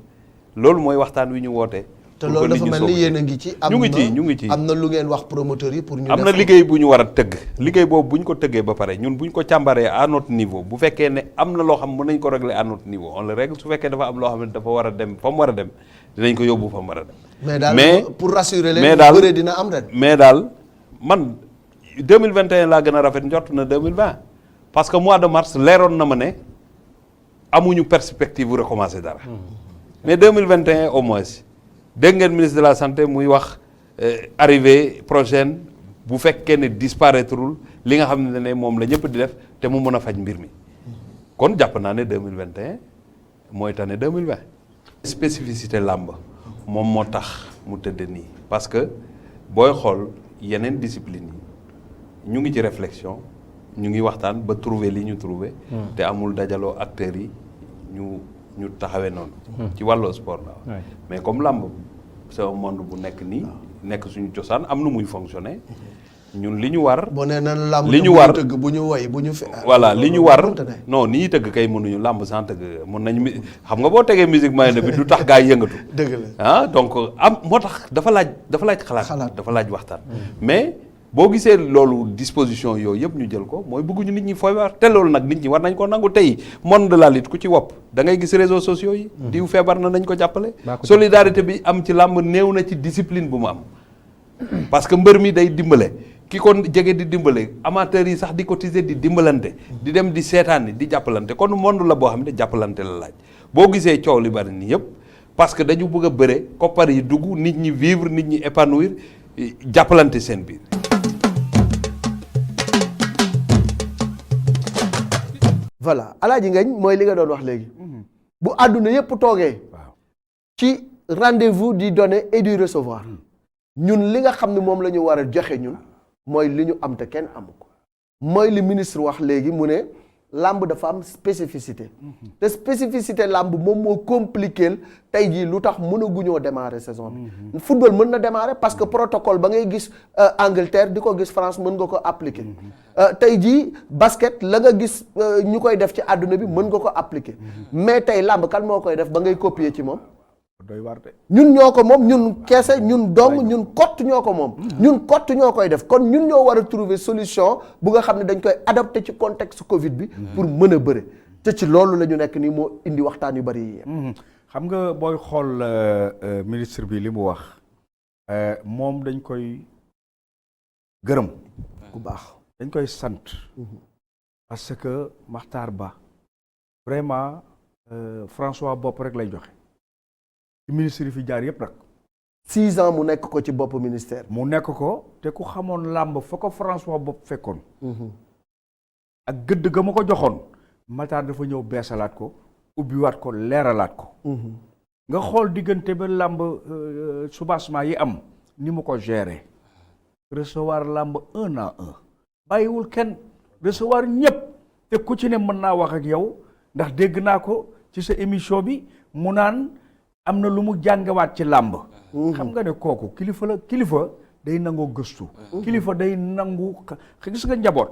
Speaker 11: loolu mooy waxtaan wi ñu wootee
Speaker 1: te loolu dafa mel ni yéen a ngi ci
Speaker 11: ñu ngi ci
Speaker 1: am na lu ngeen wax promoteur yi pour ñu
Speaker 11: am na liggéey bu ñu war a tëgg liggéey boobu bu ñu ko tëggee ba pare ñun bu ñu ko càmbaree à notre niveau bu fekkee ne am na loo xam mën nañ ko régler à notre niveau on le règle su fekkee dafa am loo xam ne dafa war a dem fa mu war a dem dinañ ko yóbbu fa mu war a dem
Speaker 1: mais daal pour rassurer leen bëre dina am ren
Speaker 11: mais daal man 2021 laa gën a rafet njort na 2020 parce que mois de mars leeroon na ma ne amuñu perspective bu recommencer dara mais 2021 au moins dégg ngeen ministre de la santé muy wax arrivée prochaine bu fekkee ne disparaîtrul li nga xam ne moom la ñëpp di def te mu mën a faj mbir mi kon jàpp naa ne 2021 mooy tane 2020 spécificité làmb moom moo tax mu tëdd nii parce que booy xool yeneen discipline yi ñu ngi ci réflexion ñu ngi waxtaan ba trouver li ñu trouver te amul dajaloo acteurs yi ñu taxawee noonu ci wàllu sport la mais comme làmb c'est un monde bu nekk nii nekk suñu cosaan am nu muy fonctionner ñun li ñu war
Speaker 1: boo nee na làmb
Speaker 11: li ñu war
Speaker 1: tëgg bu ñu woy bu ñu
Speaker 11: voilà li ñu war non ni ñuy tëgg kay mënuñu làmb sans tëgg mën nañu xam nga boo tegee musique mayenne bi du tax gaa yi yëngatu
Speaker 1: dëgg la
Speaker 11: donc moo tax dafa laaj xalaat dafa laaj waxtaan mais boo gisee loolu disposition yooyu yëpp ñu jël ko mooy bëgguñu nit ñi fooy war te loolu nag nit ñi war nañ ko nangu tey monde de la lutte ku ci wopp da ngay gis réseaux sociaux yi diw feebar na nañ ko jàppale solidarité bi am ci làmb néew na ci discipline bu mu am parce que mbër mi day dimbale ki ko jege di dimbale amateurs yi sax di cotiser di dimbalante di dem di seetaani di jàppalante kon monde la boo xam ne jàppalante la laaj boo gisee coow li bari ni yëpp parce que dañu bëgg a bëre koppar yi dugg nit ñi vivre nit ñi épanouir jàppalante seen biir
Speaker 1: voilà Alaaji Ngagne mooy li nga doon wax léegi bu àdduna yépp toogee ci rendez-vous di donner et du recevoir ñun li nga xam ne moom la ñu war a joxe ñun mooy li ñu am te kenn amu ko mooy li ministre wax léegi mu ne làmb dafa am spécificité te spécificité làmb moom moo compliqué tey jii lu tax mënaguñoo démarrer saison bi football mën na démarrer parce que protocole ba ngay gis Angleterre di ko gis France mën nga ko appliquer tey jii basket la nga gis ñu koy def ci àdduna bi mën nga ko appliquer mais tey làmb kan moo koy def ba ngay copier ci moom ñun ñoo ko moom ñun keese ñun dong ñun kott ñoo ko moom ñun kott ñoo koy def kon ñun ñoo war a trouver solution bu nga xam ne dañ koy adapté ci contexte Covid bi pour mën a bëre te ci loolu la ñu nekk nii moo indi waxtaan yu bari yi
Speaker 2: xam nga booy xool ministre bi li mu wax moom dañ koy gërëm
Speaker 1: bu baax
Speaker 2: dañ koy sant parce que Makhtar Ba vraiment François bopp rek lay joxe ci ministre yi fi jaar yëpp nag
Speaker 1: 6 ans mu nekk ko ci bopp ministère
Speaker 2: mu nekk ko te ku xamoon làmb fa ko François bopp fekkoon ak gëdd ga ma ko joxoon Makhtar dafa ñëw beesalaat ko ubbiwaat ko leeralaat ko nga xool diggante ba làmb soubassement yi am ni mu ko gérer recevoir làmb 1 à 1 bàyyiwul kenn recevoir ñëpp te ku ci ne mën naa wax ak yow ndax dégg naa ko ci sa émission bi mu naan am na lu mu jàngewaat ci làmb xam nga ne kooku kilifa la kilifa day nangoo gëstu. kilifa day nangu gis nga njaboot.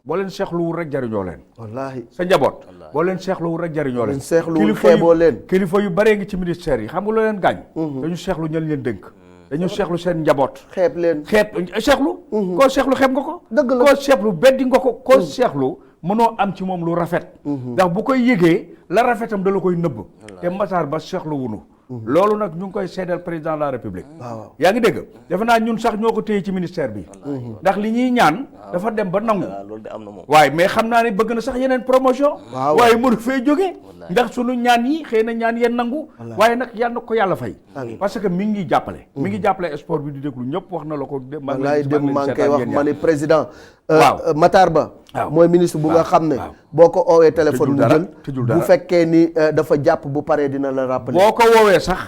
Speaker 2: boo leen seexluwul rek jariñoo leen.
Speaker 1: wallaahi
Speaker 2: sa njaboot. boo leen seexluwul rek jariñoo leen.
Speaker 1: seexluwul xeeboo leen.
Speaker 2: kilifa yu baree ngi ci ministère yi xam nga loo leen gaañ. dañu seexlu ñal leen dénk. dañu seexlu seen njaboot.
Speaker 1: xeeb leen
Speaker 2: seexlu. koo seexlu xeeb nga ko.
Speaker 1: dëgg la
Speaker 2: koo seexlu beddi nga ko koo seexlu mënoo am ci moom lu rafet. ndax bu koy yëgee la rafetam da la koy nëbb. te Matar Ba seexlu wunu loolu nag ñu ngi koy seedal président de la république.
Speaker 1: waaw
Speaker 2: yaa ngi dégg defe naa ñun sax ñoo ko téye ci ministère bi. ndax li ñuy ñaan dafa dem ba nangu.
Speaker 3: loolu de am na moom.
Speaker 2: waaye mais xam naa ne bëgg na sax yeneen promotion. waaye mënu fee jógee. ndax sunu ñaan yi xëy na ñaan yeen nangu. waaye nag yal na ko yàlla fay. parce que mi ngi jàppale. mi ngi jàppale sport bi di déglu ñëpp wax na la ko.
Speaker 1: maa ngi koy wax ma ne président.
Speaker 2: waaw
Speaker 1: Matar Ba. mooy ministre bu nga xam ne. boo ko oowee téléphone mu jël. bu fekkee ni dafa jàpp bu paree dina la rappeler.
Speaker 2: boo ko woowee sax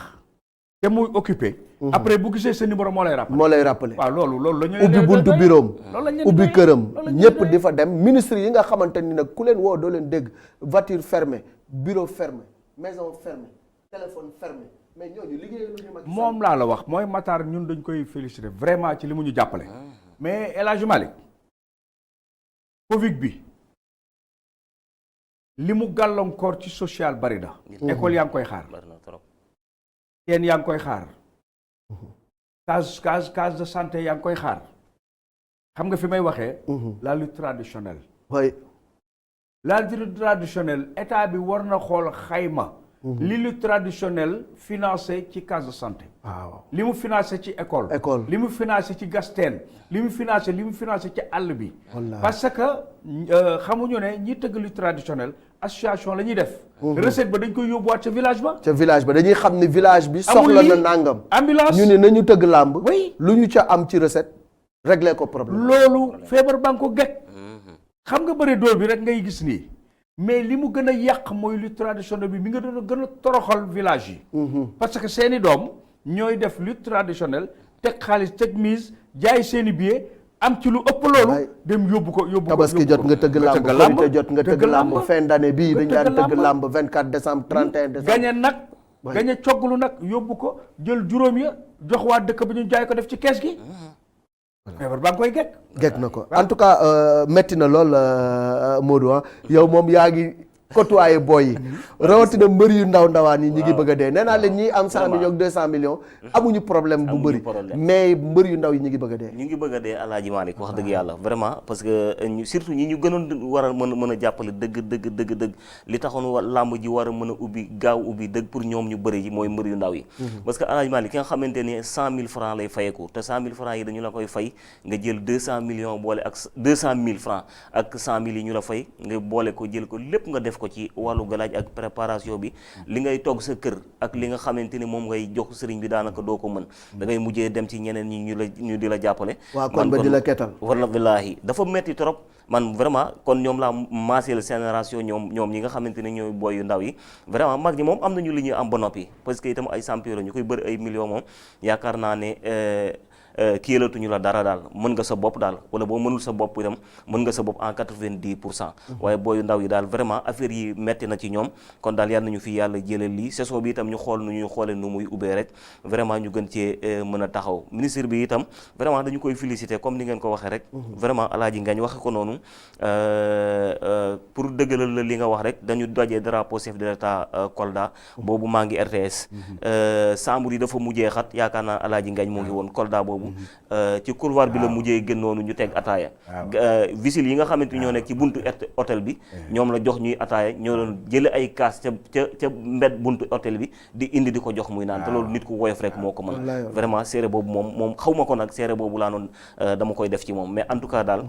Speaker 2: te muy occupé. après bu gisee sa numéro moo lay rappeler.
Speaker 1: moo lay rappeler.
Speaker 2: waaw loolu la ñu
Speaker 1: ubbi buntu bureau am ubbi këram ñëpp di fa dem ministre yi nga xamante ni nag ku leen woo doo leen dégg voiture fermée bureau fermé maison fermée téléphone fermé mais ñooñu liggéey lu ñu mag.
Speaker 2: moom laa la wax mooy Matar ñun dañ koy féliciter vraiment ci li mu ñu jàppale. mais El Hadj Malick Covid bi li mu gàllankoor ci social bari na. école yaa ngi koy xaar. teen yaa ngi koy xaar. case de santé yaa ngi koy xaar. xam nga fi may waxee. la lutte traditionnelle.
Speaker 1: oui.
Speaker 2: la lutte traditionnelle état bi war na xool xayma. li lutte traditionnelle financé ci case de santé.
Speaker 1: waaw
Speaker 2: li mu financé ci école. li mu financé ci gasteen li mu financé ci àll bi. parce que xamuñu ne ñi tëgg lutte traditionnelle association la ñuy def. recette ba dañ koy yóbbuwaat ca village ba.
Speaker 1: ca village ba dañuy xam ne village bi. soxla na nangam.
Speaker 2: ambulance
Speaker 1: ñu ne nañu tëgg làmb.
Speaker 2: oui
Speaker 1: lu ñu ca am ci recette. régler ko problème.
Speaker 2: loolu feebar baa ngi ko gekk. xam nga bëre dóor bi rek ngay gis nii. mais li mu gën a yàq mooy lutte traditionnelle bi mi nga doon gën a toroxal village yi. parce que seeni doom ñooy def lutte traditionnelle teg xaalis teg mise jaay seeni billet am ci lu ëpp loolu. dem yóbbu ko.
Speaker 1: tabaski jot nga tëgg làmb korité jot nga tëgg làmb fin d'année bii dañ daan tëgg làmb 24 décembre 31 décembre.
Speaker 2: gañe nag. gañe cogglu nag yóbbu ko jël juróom ya jox waa dëkk bi ñu jaay ko def ci kees gi. feebar baa ngi koy gekk
Speaker 1: na ko en tout cas metti na lool Modou yow moom yaa ngi côtoyé booy yi rawatina mbër yu ndawaan yi ñi ngi bëgg a dee nee naa leen ñii am 100 millions 200 millions amuñu problème bu bëri mais mbër yu ndaw yi ñi ngi bëgg a dee.
Speaker 3: ñu ngi bëgg a dee Alaaji Malick wax dëgg yàlla vraiment parce que surtout ñi ñu gënoon war a mën a jàppale dëgg li taxoon làmb ji war a mën a ubbi gaaw ubbi dëgg pour ñoom ñu bëri ji mooy mbër yu ndaw yi parce que Alaaji Malick ki nga xamante ni 100 000 francs lay fayeku te 100 000 francs yi dañu la koy fay nga jël 200 millions boole ak 200 000 francs ak 100 000 yi ñu la fay nga boole ko jël ko lépp nga def ko ci wàllu galaaj ak préparation bi li ngay togg sa kër ak li nga xamante ni moom ngay jox sëriñ bi daanaka doo ko mën da ngay mujjee dem ci ñeneen ñi ñu di la jàppale
Speaker 1: waaw kon ba di la ketal
Speaker 3: wala wallaahi dafa metti trop man vraiment kon ñoom laa maaseel génération ñoom ñi nga xamante ne ñooy booy yu ndaw yi vraiment mag ñi moom am nañu li ñuy am ba noppi parce que itam ay champion ñu koy bëri ay millions moom yaakaar naa ne kiilatuñu la dara daal mën nga sa bopp daal wala boo mënul sa bopp itam mën nga sa bopp en 90%. waaye booyu ndaw yi daal vraiment affaire yi metti na ci ñoom kon daal yal nañu fi yàlla jëlee lii saison bi itam ñu xool nu ñuy xoolee nu muy ubbee rek vraiment ñu gën cee mën a taxaw ministre bi itam vraiment dañu koy féliciter comme ni ngeen ko waxee rek. vraiment Alaaji Ngagne waxe ko noonu pour dëggalal la li nga wax rek dañu dajee drapeau chef de l'État Kolda boobu maa ngi RTS. Sambour yi dafa mujjee xat yaakaar naa Alaaji Ngagne mu ngi woon Kolda boobu. ci couloir bi la mujjee gën noonu ñu teg ataaya visil yi nga xamante ni ñoo nekk ci buntu hôtel bi ñoom la jox ñuy ataaya ñoo doon jële ay kaas ca mbed buntu hôtel bi di indi di ko jox muy naan te loolu nit ku woyof rek moo ko mën vraiment séeré boobu moom xaw ma ko nag séeré boobu laa noonu dama koy def ci moom mais en tout cas daal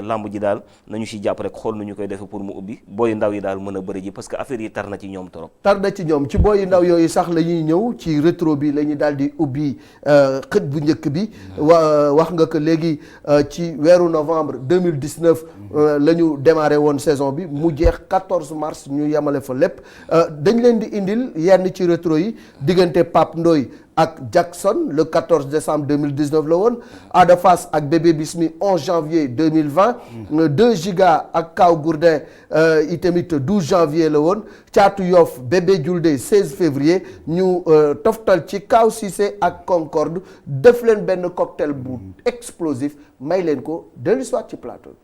Speaker 3: lamb ji daal nañu si jàpp rek xool nu ñu koy defee pour mu ubbi booy ndaw yi daal mën a bëri ji parce que affaire yi tar na ci ñoom trop
Speaker 1: tar na ci ñoom ci booy ndaw yooyu sax la ñuy ñëw ci rétro bi la ñuy daal di ubbi xët bu njëkk bi wax nga ko léegi ci weeru novembre 2019 la ñu démarré woon saison bi mu jeex 14 mars ñu yemale fa lépp dañ leen di indil yenn ci rétro yi diggante Pape Ndoye ak Jackson le 14 décembre 2019 la woon. Ada Fass ak Bébé Bismi 11 janvier 2020. 2 Giga ak Kaw Gourdin itamit 12 janvier la woon. Caatu Yoff Bébé Diouldé 16 février ñu toftal ci Kaw Cissé ak Concorde def leen benn cocktail bu explosif may leen ko dellu soit ci plateau.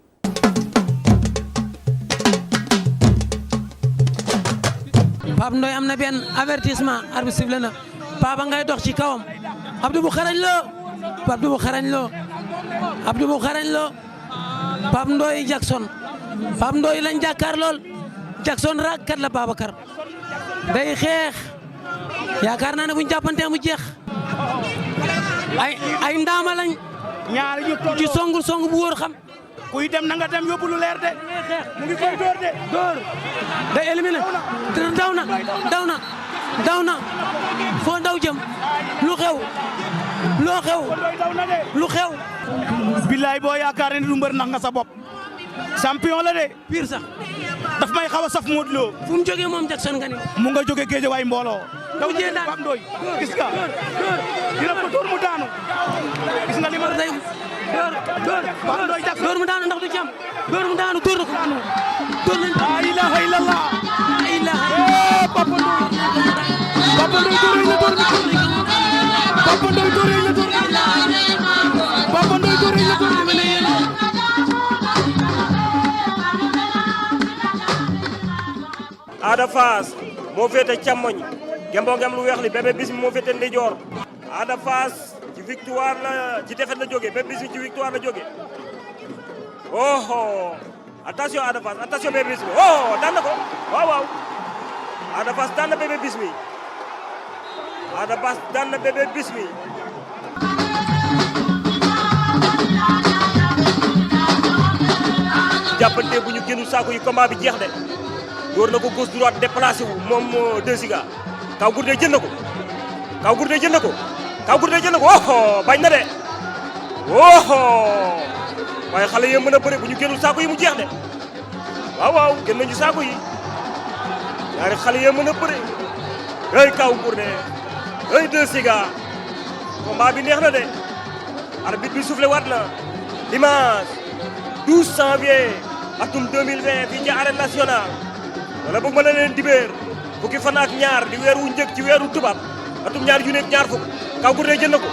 Speaker 12: Pape Ndoye am na benn avertissement arbitre sifflé na Papa ngay dox ci kawam Abdou bu xarañ loo Abdou bu xarañ loo Abdou bu xarañ loo Pape Ndoye Jackson Pape Ndoye lañ jàkkaar lool Jackson raakkat la Babacar day xeex yaakaar naa ne buñ jàppantee mu jeex ay ndaama lañ
Speaker 13: ñaari ñu tolloo
Speaker 12: ci songu bu wóor xam
Speaker 13: kuy dem na nga dem yóbbu lu leer de mu ngi koy door de
Speaker 12: day éliminé daw na foo daw jëm lu xew lu xew
Speaker 13: billaay boo yaakaar ne du mbër nax nga sa bopp champion la de
Speaker 12: pire sax
Speaker 13: daf may xaw a saf Modou Lo
Speaker 12: fu mu jógee moom Jackson nga ni
Speaker 13: mu nga jógee Géejawaay mbooloo
Speaker 12: daw jee daan
Speaker 13: Pape Ndoye gis nga dina ko door mu daanu gis nga li ma day Pape Ndoye Jackson
Speaker 12: door mu daanu ndax du ci am door mu daanu door na ko door nañ
Speaker 13: la ilaha illallah
Speaker 12: la ilaha
Speaker 13: Pape Ndoye door la door Pape Ndoye door la door Pape Ndoye door la door
Speaker 14: Ada Fass moo féete càmmoñ gemboo gem lu weex li Bébé Bismi moo féete ndeyjoor Ada Fass ci victoire la ci défaite la jóge Bébé Bismi ci victoire la jóge oh attention Ada Fass attention Bébé Bismi oh daan na ko waaw Ada Fass daan na Bébé Bismi Ada Fass daan na Bébé Bismi jàppante bu ñu génnu saako yi combat bi jeex de door na ko gauche droite déplacé wu moom 2 Giga Kaw Gourdin jël na ko Kaw Gourdin jël na ko Kaw Gourdin jël na ko oh bañ na de oh waaye xale yi mën a bëre bu ñu génnul saako yi mu jeex de waaw génn nañu saako yi ñaari xale yi mën a bëre ay Kaw Gourdin ay 2 Giga combat bi neex na de arbitre bi soufflé waat na dimanche 12 janvier atum 2020 fii ci arène nationale wala boog mën na leen dibéer fukki fan ak ñaar di weer wu njëkk ci weeru tubaab atum ñaar junni ak ñaar fukk Kaw Gourdin jël na ko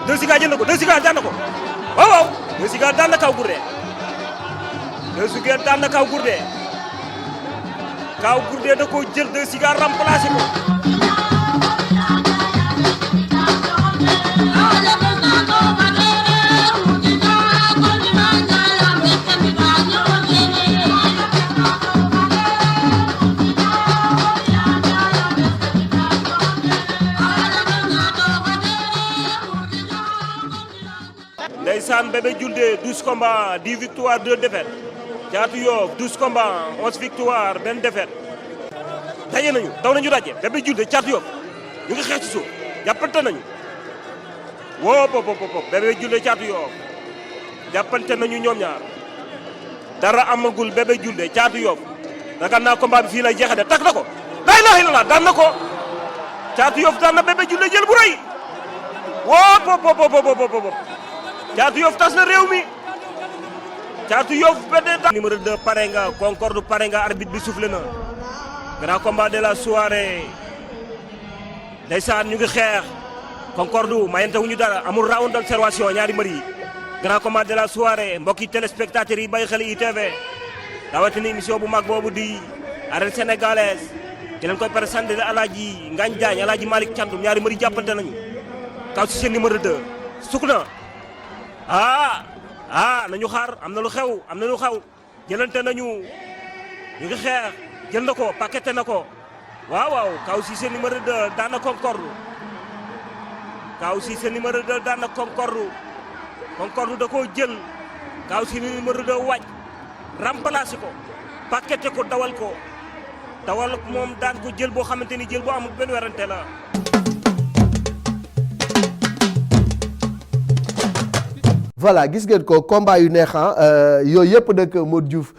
Speaker 14: 2 Giga jël na ko 2 Giga daan na ko waaw 2 Giga daan na Kaw Gourdin 2 Giga daan na Kaw Gourdin Kaw Gourdin da koo jël 2 Giga remplacé ko ndeysaan Bébé Diouldé 12 combats 10 victoires 2 défaites Caatu Yoff 12 combats 11 victoires benn défaite daje nañu daw nañu daje Bébé Diouldé Caatu Yoff ñu ngi xeex ci suuf jàppante nañu woo pop Bébé Diouldé Caatu Yoff jàppante nañu ñoom ñaar dara amagul Bébé Diouldé Caatu Yoff ragal naa combat bi fii lay jeexee de takk na ko la ilaha illallah daan na ko Caatu Yoff daan na Bébé Diouldé jël bu rëy woo pop Caatu Yoff tas na réew mi Caatu Yoff benn numéro 2 pare nga Concorde pare nga arbitre bi soufflé na grand combat de la soirée ndeysaan ñu ngi xeex Concorde mayante wuñu dara amul round d'observation ñaari mbër yi grand combat de la soirée mbokki téléspectateurs yi bàyyi xel ITV rawatina émission bu mag boobu di arène sénégalaise ki leen koy présenté Alaaji Ngagne Diagne Alaaji Malick Thiandoum ñaari mbër yi jàppante nañu Kaw Cissé numéro 2 sukk na nañu xaar am na lu xew jëlante nañu ñu ngi xeex jël na ko paqueté na ko waaw Kaw Cissé numéro 2 daan na Concorde Kaw Cissé numéro 2 daan na Concorde da koo jël Kaw Cissé numéro 2 wàcc remplacé ko paqueté ko dawal moom daan ko jël boo xamante ni jël boo amul benn werante la
Speaker 1: voilà gis ngeen ko combat yu neex yooyu yëpp nag Modou Diouf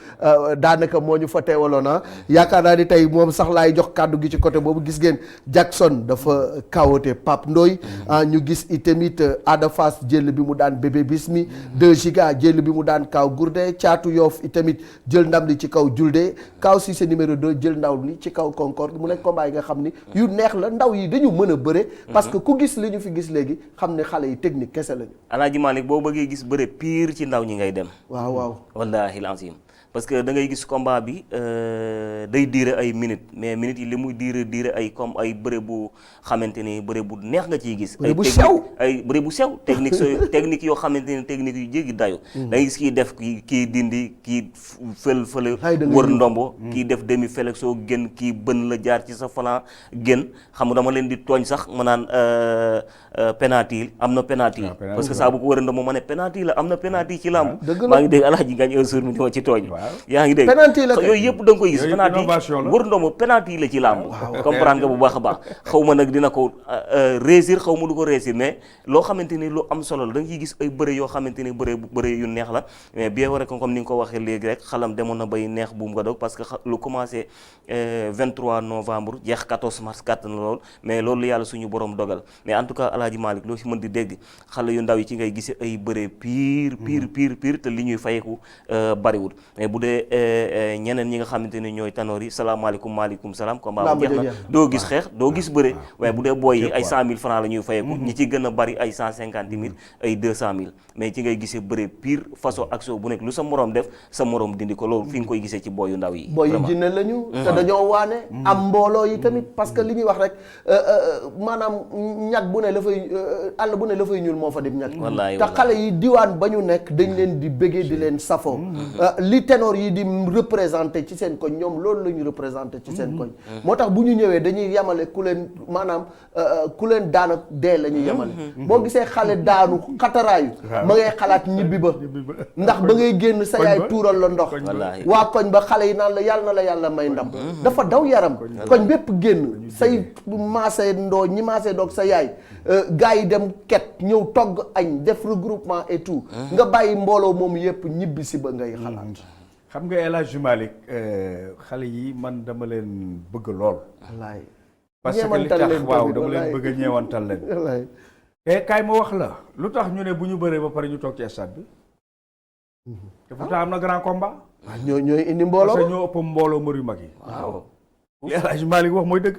Speaker 1: daanaka moo ñu fa teewaloon yaakaar naa ni tey moom sax laay jox kàddu gi ci côté boobu gis ngeen Jackson dafa kawote Pape Ndoye ñu gis itamit Ada Fass jël bi mu daan Bébé Bismi 2 Giga jël bi mu daan Kaw Gourdin Caatu Yoff itamit jël ndam li ci kaw Julde Kaw Cissé numéro 2 jël ndaw li ci kaw Concorde mu nekk combat yi nga xam ni yu neex la ndaw yi dañu mën a bëre parce que ku gis li ñu fi gis léegi xam ne xale yi technique kese lañu.
Speaker 3: Alaaji Malick boo bëggee gis bëre pire ci ndaw ñi ngay dem.
Speaker 1: waaw waaw
Speaker 3: wallaahi lazim parce que da ngay gis combat bi day diire ay minutes mais minutes yi li muy diire ay comme ay bëre bu xamante ni bëre bu neex nga ciy gis.
Speaker 1: bëre bu sew
Speaker 3: ay bëre bu sew technique yoo xamante ni technique yu jéggi dayo da ngay gis kii def kii dindi kii fële wër ndombo kii def demi flexion gën kii bën la jaar ci sa flanc gën xam nga dama leen di tooñ sax ma naan penalty am na penalty parce que saa bu ko wër ndombo ma ne penalty la am na penalty ci làmb maa ngi dégg Alaaji Ngagne un jour mi di ma ci tooñ yaa ngi dégg yooyu yëpp da nga koy gis penalty wër ndombo penalty la ci làmb comprendre nga bu baax a baax xaw ma nag dina ko réussir xaw ma du ko réussir mais loo xamante ni lu am solo la da nga ciy gis ay bëre yoo xamante ni bëre yu neex la mais bien vrai que comme ni nga ko waxee léegi rek xalam demoon na bay neex buum nga doog parce que lu commencé 23 novembre jeex 14 mars kàtt na lool mais loolu yàlla suñu borom dogal mais en tout cas Alaaji Malick loo si mën di dégg xale yu ndaw yi ci ngay gisee ay bëre pire te li ñuy fayeku bariwul mais bu dee ñeneen ñi nga xamante ni ñooy tanoor yi salaamaaleykum maaleykum salaam combat ba jeex na doo gis xeex doo gis bëre waaye bu dee booy yi ay 100 000 francs la ñuy fayeku ñi ci gën a bari ay 150 000 ay 200 000 mais ci ngay gisee bëre pire façon action bu nekk lu sa morom def sa morom dindi ko loolu fi nga koy gisee ci booy yu ndaw yi
Speaker 1: booy yu jinne lañu te dañoo waane am mbooloo yi tamit parce que li ñuy wax rek maanaam ñag bu ne la fay àll bu ne la fay ñuul moo fa dem ñag te xale yi diwaan ba ñu nekk dañ leen di bëggee di leen safoo li ténor yi di représenté ci seen koñ ñoom loolu la ñu représenté ci seen koñ moo tax bu ñu ñëwee dañuy yemale ku leen maanaam ku leen daan ak dee la ñuy yemale boo gisee xale daanu xataraayu ma ngay xalaat ñibbi ba ndax ba ngay génn sa yaay tuural la ndox waa koñ ba xale yi naan la yàlla na la yàlla may ndam dafa daw yaram koñ bépp génn say maasee ndoo ñi maasee doog sa yaay gars yi dem ket ñëw togg añ def regroupement et tout nga bàyyi mbooloo moom yëpp ñibbi si ba ngay xalaat
Speaker 2: xam nga El Hadj Malick xale yi man dama leen bëgg lool
Speaker 1: wallaay
Speaker 2: parce que li tax waaw dama leen bëgg a ñeewantal leen te kaay ma wax la lu tax ñu ne bu ñu bëree ba pare ñu toog ci stade bi te pourtant am na grand combat
Speaker 1: waaw ñooy indi mbooloo
Speaker 2: parce que ñoo ëpp mbooloo mbër yu mag yi waaw li El Hadj Malick wax mooy dëgg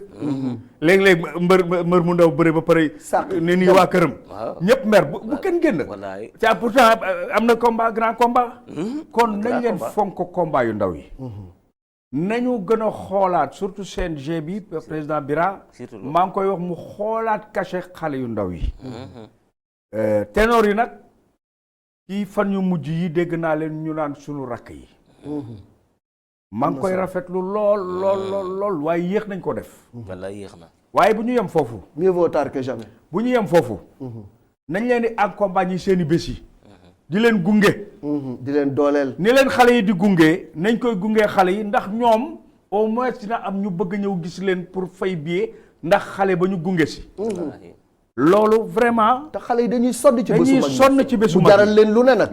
Speaker 2: léeg-léeg mbër mu ndaw bëre ba pare ne nii waa këram ñëpp mer bu kenn génn ca pourtant am na combat grand combat kon nañ leen fonk combat yu ndaw yi nañu gën a xoolaat surtout CNG bi président Bira maa ngi koy wax mu xoolaat cachet xale yu ndaw yi ténor yi nag ci fan yu mujj yi dégg naa leen ñu naan sunu rakk yi maa ngi koy rafetlu lool waaye yéex nañ ko def
Speaker 3: wallaay yéex na
Speaker 1: waaye bu ñu yem foofu. mieux vaut tard que jamais. bu ñu yem foofu. nañ leen di accompagner seen i bés yi. di leen gunge. di leen dooleel. ni leen xale yi di gunge nañ koy gunge xale yi ndax ñoom au moins dina am ñu bëgg ñëw gis leen pour fay billet ndax xale ba ñu gunge si. loolu vraiment. te xale yi dañuy sonn ci bésu mag dañuy sonn ci bésu mag bu jaral leen lu ne nag.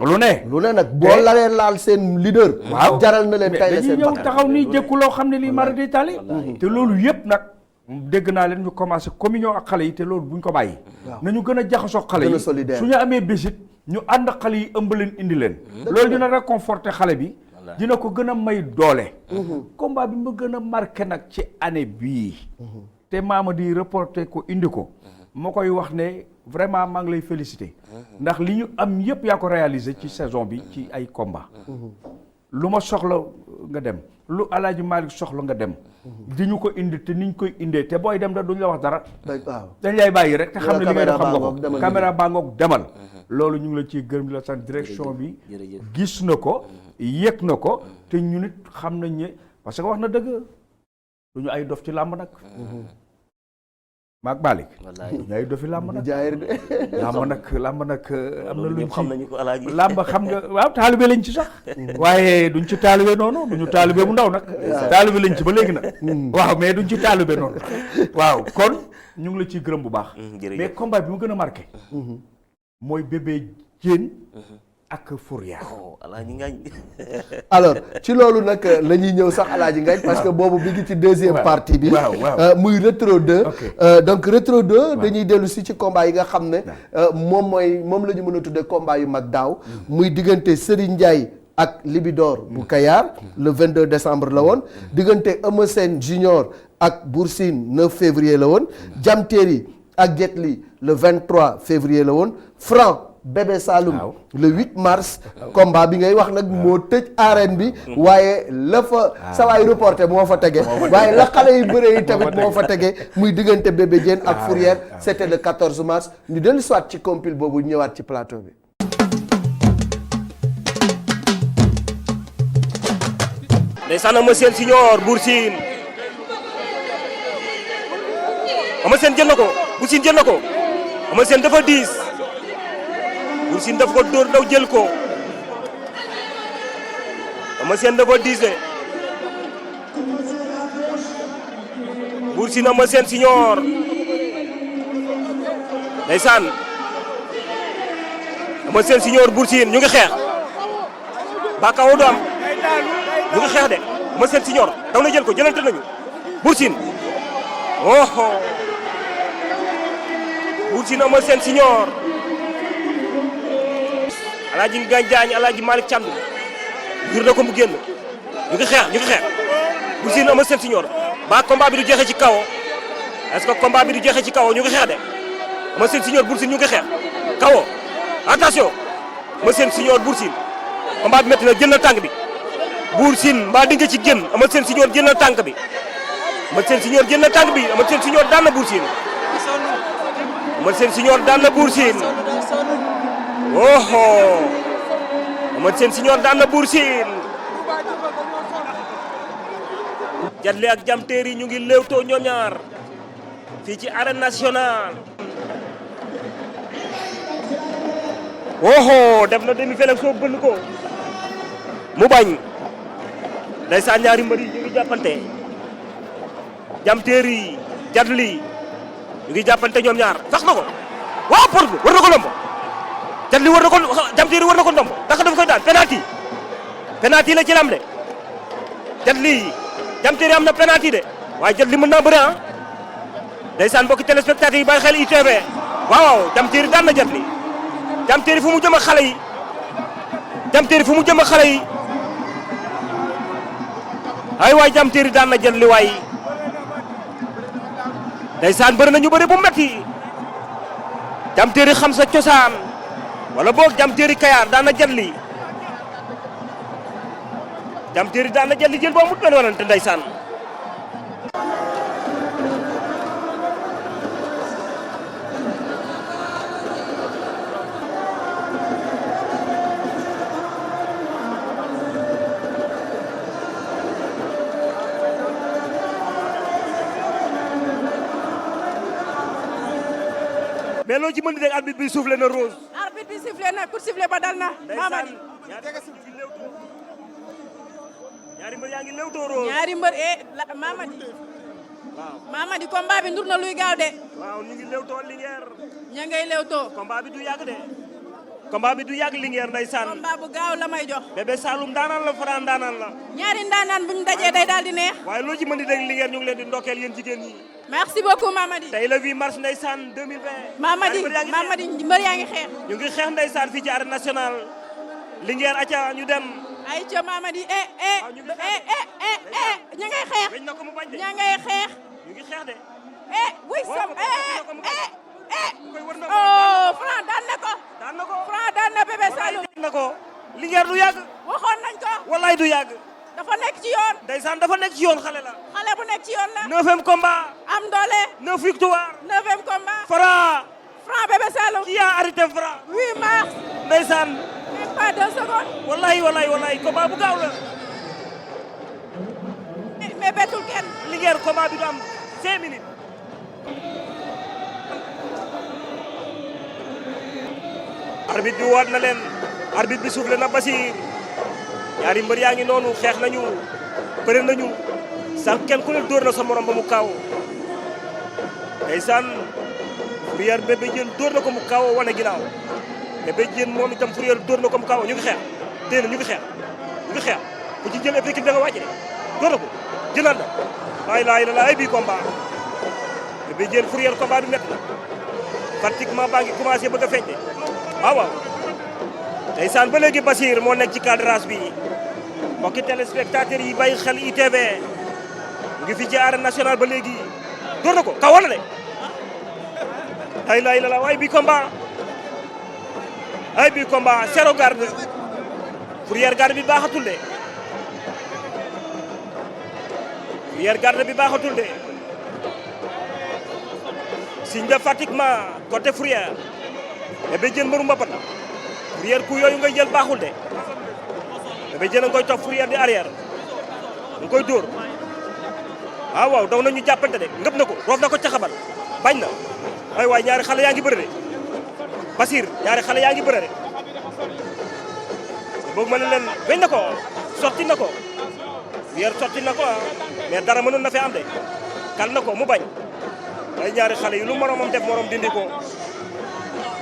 Speaker 1: lu ne nag boo lalee laal seen leader. waaw jaral na leen tay la seen
Speaker 2: dañuy ñëw taxaw nii jëkku loo xam ne lii mara di tali. te loolu yëpp nag dégg naa leen ñu commencé communion ak xale yi te loolu buñ ko bàyyi. nañu gën a jaxasoo xale yi su ñu amee bésit ñu ànd xale yi ëmb leen indi leen. loolu dina réconforter xale bi. dina ko gën a may doole. combat bi ma gën a marqué nag ci année bii. te maama di reporter ko indi ko. moo koy wax ne vraiment maa ngi lay féliciter ndax li ñu am yëpp yaa ko réaliser ci saison bi ci ay combat lu ma soxla nga dem lu Alaaji Malick soxla nga dem di ñu ko indi te niñ koy indee te booy dem da duñ la wax dara dañ lay bàyyi rek te xam ne li ngay def xam nga ko caméra baa ngoog demal loolu ñu ngi la ciy gërëm di la sant direction bi gis na ko yëg na ko te ñu nit xam nañ ne parce que wax na dëgg duñu ay dof ci làmb nag maag Malick ñaay dofi làmb nag làmb nag am na luñ ci làmb xam nga waaw taalibe lañ ci sax waaye duñ ci taalibe noonu duñu taalibe bu ndaw nag taalibe lañ ci ba léegi nag waaw mais duñ ci taalibe noonu waaw kon ñu ngi la ciy gërëm bu baax mais combat bi mu gën a marqué mooy bébé Diène ak Fourier.
Speaker 3: Alaaji Ngañ.
Speaker 1: alors ci loolu nag la ñuy ñëw sax Alaaji Ngañ parce que boobu bi ngi ci deuxième partie bi. muy rétro 2. donc rétro 2 dañuy dellu si ci combat yi nga xam ne moom la ñu mën a tuddee combat yu mag daaw. muy diggante Serigne Ndiaye ak Libidor bu Kayar le 22 décembre la woon. diggante Eumeu Sène Junior ak Bour Sine 9 février la woon. Jam Téry ak Jet Li le 23 février la woon. Franc Bébé Saloum le 8 mars combat bi ngay wax nag moo tëj arène bi waaye la fa sawaay reporté moo fa tege waaye la xale yu bëree yi tamit moo fa tege muy diggante Bébé Diène ak Fourier c'était le 14 mars ñu dellu soit ci compil boobu ñëwaat ci plateau bi.
Speaker 14: ndeysaan Eumeu Sène Junior Bour Sine Eumeu Sène jël na ko Bour Sine jël na ko Eumeu Sène dafa diis Bour Sine daf ko dóor daw jël ko Eumeu Sène dafa diis de Bour Sine Eumeu Sène Junior ndeysaan Eumeu Sène Junior Bour Sine ñu ngi xeex ba kaw du am ñu ngi xeex de Eumeu Sène Junior daw na jël ko jëlante nañu Bour Sine Bour Sine Eumeu Sène Junior Alaaji Ngañ Jaañ Alaaji Malick Thiandoum jur na ko mu génn ñu ngi xeex Bour Sine Eumeu Sène Junior ba combat bi du jeexee ci kaw est-ce que combat bi du jeexee ci kaw ñu ngi xeex de Eumeu Sène Junior Bour Sine ñu ngi xeex kaw attention Eumeu Sène Junior Bour Sine combat bi métti na jël na tànk bi Bour Sine mbaa di nga ci génn Eumeu Sène Junior jël na tànk bi Eumeu Sène Junior jël na tànk bi Eumeu Sène Junior daan na Bour Sine Eumeu Sène Junior daan na Bour Sine Eumeu Sène Junior daan na Bour Sine Jet Li ak Jam Téry ñu ngi léewtoo ñoom ñaar fii ci arène nationale def na demi-finale soo bënn ko mu bañ ndeysaan ñaari mbër yi ñu ngi jàppante Jam Téry Jet Li ñu ngi jàppante ñoom ñaar sax na ko waaw porte war na ko lombo Jet Li war na ko Jam Téry war na ko ndombo ndax dafa koy daan penalty la ci lam de Jet Li Jam Téry am na penalty de waaye Jet Li mën naa bëre ndeysaan mbokki téléspectateurs yi bàyyi xel ITV waaw Jam Téry daan na Jet Li Jam Téry fu mu jëm ak xale yi Jam Téry fu mu jëm ak xale yi ay waay Jam Téry daan na Jet Li waay ndeysaan bëri nañu bëri bu metti Jam Téry xam sa cosaan wala boog Jam Téry Kayar daan na Jet Li Jam Téry daan na Jet Li jël boo mut benn warante ndeysaan mais loo ci mën di dégg arbitre bi soufflé na Rose.
Speaker 15: arbitre bi soufflé na pour soufflé ba dal na. Mamadi
Speaker 14: ñaari mbër yaa ngi léewtoo Rose.
Speaker 15: ñaari mbër Mamadi.
Speaker 14: waaw
Speaker 15: Mamadi combat bi ndur na luy gaaw de.
Speaker 14: waaw ñu ngi léewtoo Linguère.
Speaker 15: ña ngay léewtoo.
Speaker 14: combat bi du yàgg de. combat bi du yàgg Linguère ndeysaan.
Speaker 15: combat bu gaaw la may jox.
Speaker 14: Bébé Saloum daanaan la Franc daanaan la.
Speaker 15: ñaari ndaanaan bu ñu dajee day daal di neex.
Speaker 14: waaye loo ci mën di dégg Linguère ñu ngi leen di ndokkeel yéen jigéen ñi.
Speaker 15: merci beaucoup Mamadi.
Speaker 14: tey le 8 mars ndeysaan 2020.
Speaker 15: Mamadi mbër yaa ngi xeex.
Speaker 14: ñu ngi xeex ndeysaan fii ci arène nationale. Linguère acca ñu dem.
Speaker 15: ay ca Mamadi ña ngay xeex.
Speaker 14: weñ na ko mu bañ de.
Speaker 15: ña ngay xeex.
Speaker 14: ñu ngi xeex de.
Speaker 15: wuy sam Franc daan na ko.
Speaker 14: daan na ko
Speaker 15: Franc daan na Bébé Saloum.
Speaker 14: daan na ko. Linguère du yàgg.
Speaker 15: waxoon nañ ko.
Speaker 14: wallaay du yàgg.
Speaker 15: dafa nekk ci yoon.
Speaker 14: ndeysaan dafa nekk ci yoon xale la.
Speaker 15: xale bu nekk ci yoon la.
Speaker 14: 9e combat.
Speaker 15: am doole.
Speaker 14: 9 victoire.
Speaker 15: 9e combat.
Speaker 14: Franc
Speaker 15: Bébé Saloum.
Speaker 14: qui a arrêté Franc.
Speaker 15: 8 mars.
Speaker 14: ndeysaan.
Speaker 15: même pas 2 secondes.
Speaker 14: wallaay combat bu gaaw la.
Speaker 15: mais bettul kenn.
Speaker 14: Linguère combat bi du am 5 minutes. arbitre bi waat na leen. arbitre bi soufflé na Basir. ñaari mbër yaa ngi noonu xeex nañu bëre nañu sax kenn ku ne dóor na sa morom ba mu kaaw ndeysaan Fourier Bébé Diène dóor na ko mu kaaw wane ginnaaw Bébé Diène moom itam Fourrière dóor na ko mu kaw ñu ngi xeex téye na ñu ngi xeex ku ci jël épique da nga wàcc de dóor na ko jëlaat na waaye la ay bii combat Bébé Diène Fourrière combat bi métti na pratiquement baa ngi commencé bëgg a feeñ de waaw ndeysaan ba léegi Basir moo nekk ci cadrage bi mbokki téléspectateurs yi bàyyi xel ITV mu ngi fi ci arène nationale ba léegi door na ko kawoon na de ay la waaye bi combat zéro garde Fourrière garde bi baaxatul de signe de fatiguement côté Fourrière Bébé Diène mbëru mbapat la Fourrière ku yooyu ngay jël baaxul de Bébé Diène a nga koy topp Fourrière di arrière nga koy dóor waaw daw nañu jàppante de ngëp na ko roof na ko ca xabal bañ na waay ñaari xale yaa ngi bëre de Basir ñaari xale yaa ngi bëre de boog ma ne leen weñ na ko sotti na ko Fourrière sotti na ko mais dara mënoon na fi am de kal na ko mu bañ ay ñaari xale yi lu moromam def morom dindi ko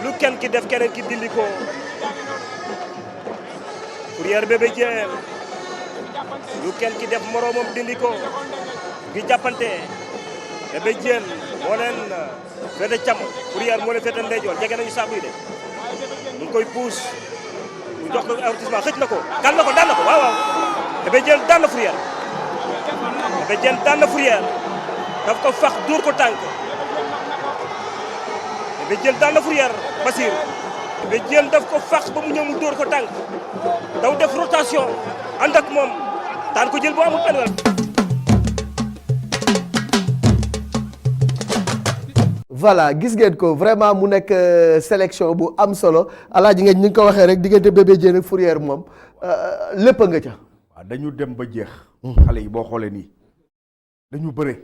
Speaker 14: lu kenn ki def keneen ki dindi ko Fourrière Bébé Diène lu kenn ki def moromam dindi ko gi jàppante Bébé Diène moo leen féete càmm Fourrière moo leen féete ndeyjoor jege nañu saabu yi de mu ngi koy puus mu jox ko avertissement xëcc na ko daan na ko waaw Bébé Diène daan na Fourrière daf ko fax dóor ko tànk Bébé Diène daan na Fourrière Basir Bébé Diène daf ko fax ba mu ñëw mu dóor ko tànk daw def rotation ànd ak moom daan ko jël bu amul benn.
Speaker 1: voilà gis ngeen ko vraiment mu nekk sélection bu am solo alaaji ngeen ñu ngi ko waxee rek diggante Bébé Diène ak Fourrière moom lépp nga ca.
Speaker 2: waaw dañu dem ba jeex. xale yi boo xoolee nii dañu bëre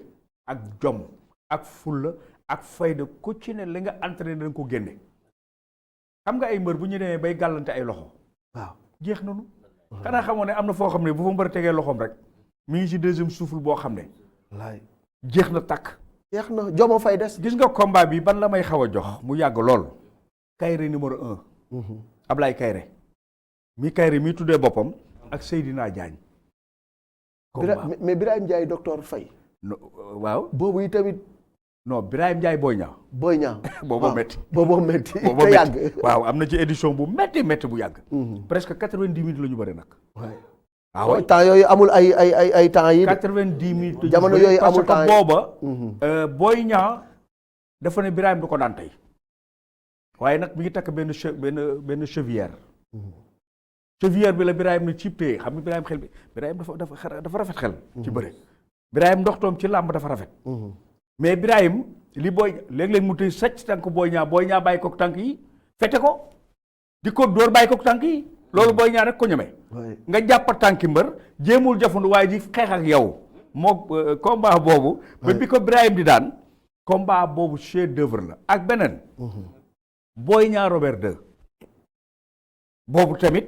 Speaker 2: ak jom ak fulla ak fayda ku ci ne li nga entraîné dañ ko génne xam nga ay mbër bu ñu demee bay gàllante ay loxo.
Speaker 1: waaw
Speaker 2: jeex nañu. xanaa xamoo ne am na foo xam ne bu fa mbër tegee loxoom rek mi ngi ci deuxième souffle boo xam ne.
Speaker 1: wallaay
Speaker 2: jeex na takk.
Speaker 1: jeex na jomo fay des.
Speaker 2: gis nga combat bi ban la may xaw a jox mu yàgg lool. Kayre numéro 1. Ablaye Kayre. Kayre mi tuddee boppam ak Seydina Diagne.
Speaker 1: mais Birahim Ndiaye docteur Faye.
Speaker 2: waaw
Speaker 1: boobu yi tamit.
Speaker 2: non Birahim Ndiaye Boy Niang.
Speaker 1: booboo métti te yàgg.
Speaker 2: waaw am na ci édition bu métti bu yàgg. presque 90 minutes la ñu bëri nag.
Speaker 1: waaw temps yooyu amul ay temps yi.
Speaker 2: 90 minutes
Speaker 1: jamono yooyu amul temps
Speaker 2: parce que booba. Boy Niang dafa ne Birahim du ko daan tey. waaye nag mi ngi takk benn chevillère. chevillère bi la Birahim ne cib téye xam nga Birahim dafa rafet xel. ci bëre Birahim ndoxtoom ci làmb dafa rafet. mais Birahim li léeg-léeg mu tëj sàcc tànk Boy Niang bàyyi ko tànk yi fete ko di ko dóor bàyyi ko tànk yi loolu Boy Niang rek ko ñeme. nga jàpp tànki mbër jéemul jafandu waaye di xeex ak yow moo combat boobu. ba bi ko Birahim di daan combat boobu chef d'œuvre la ak beneen. Boy Niang Robert 2 boobu tamit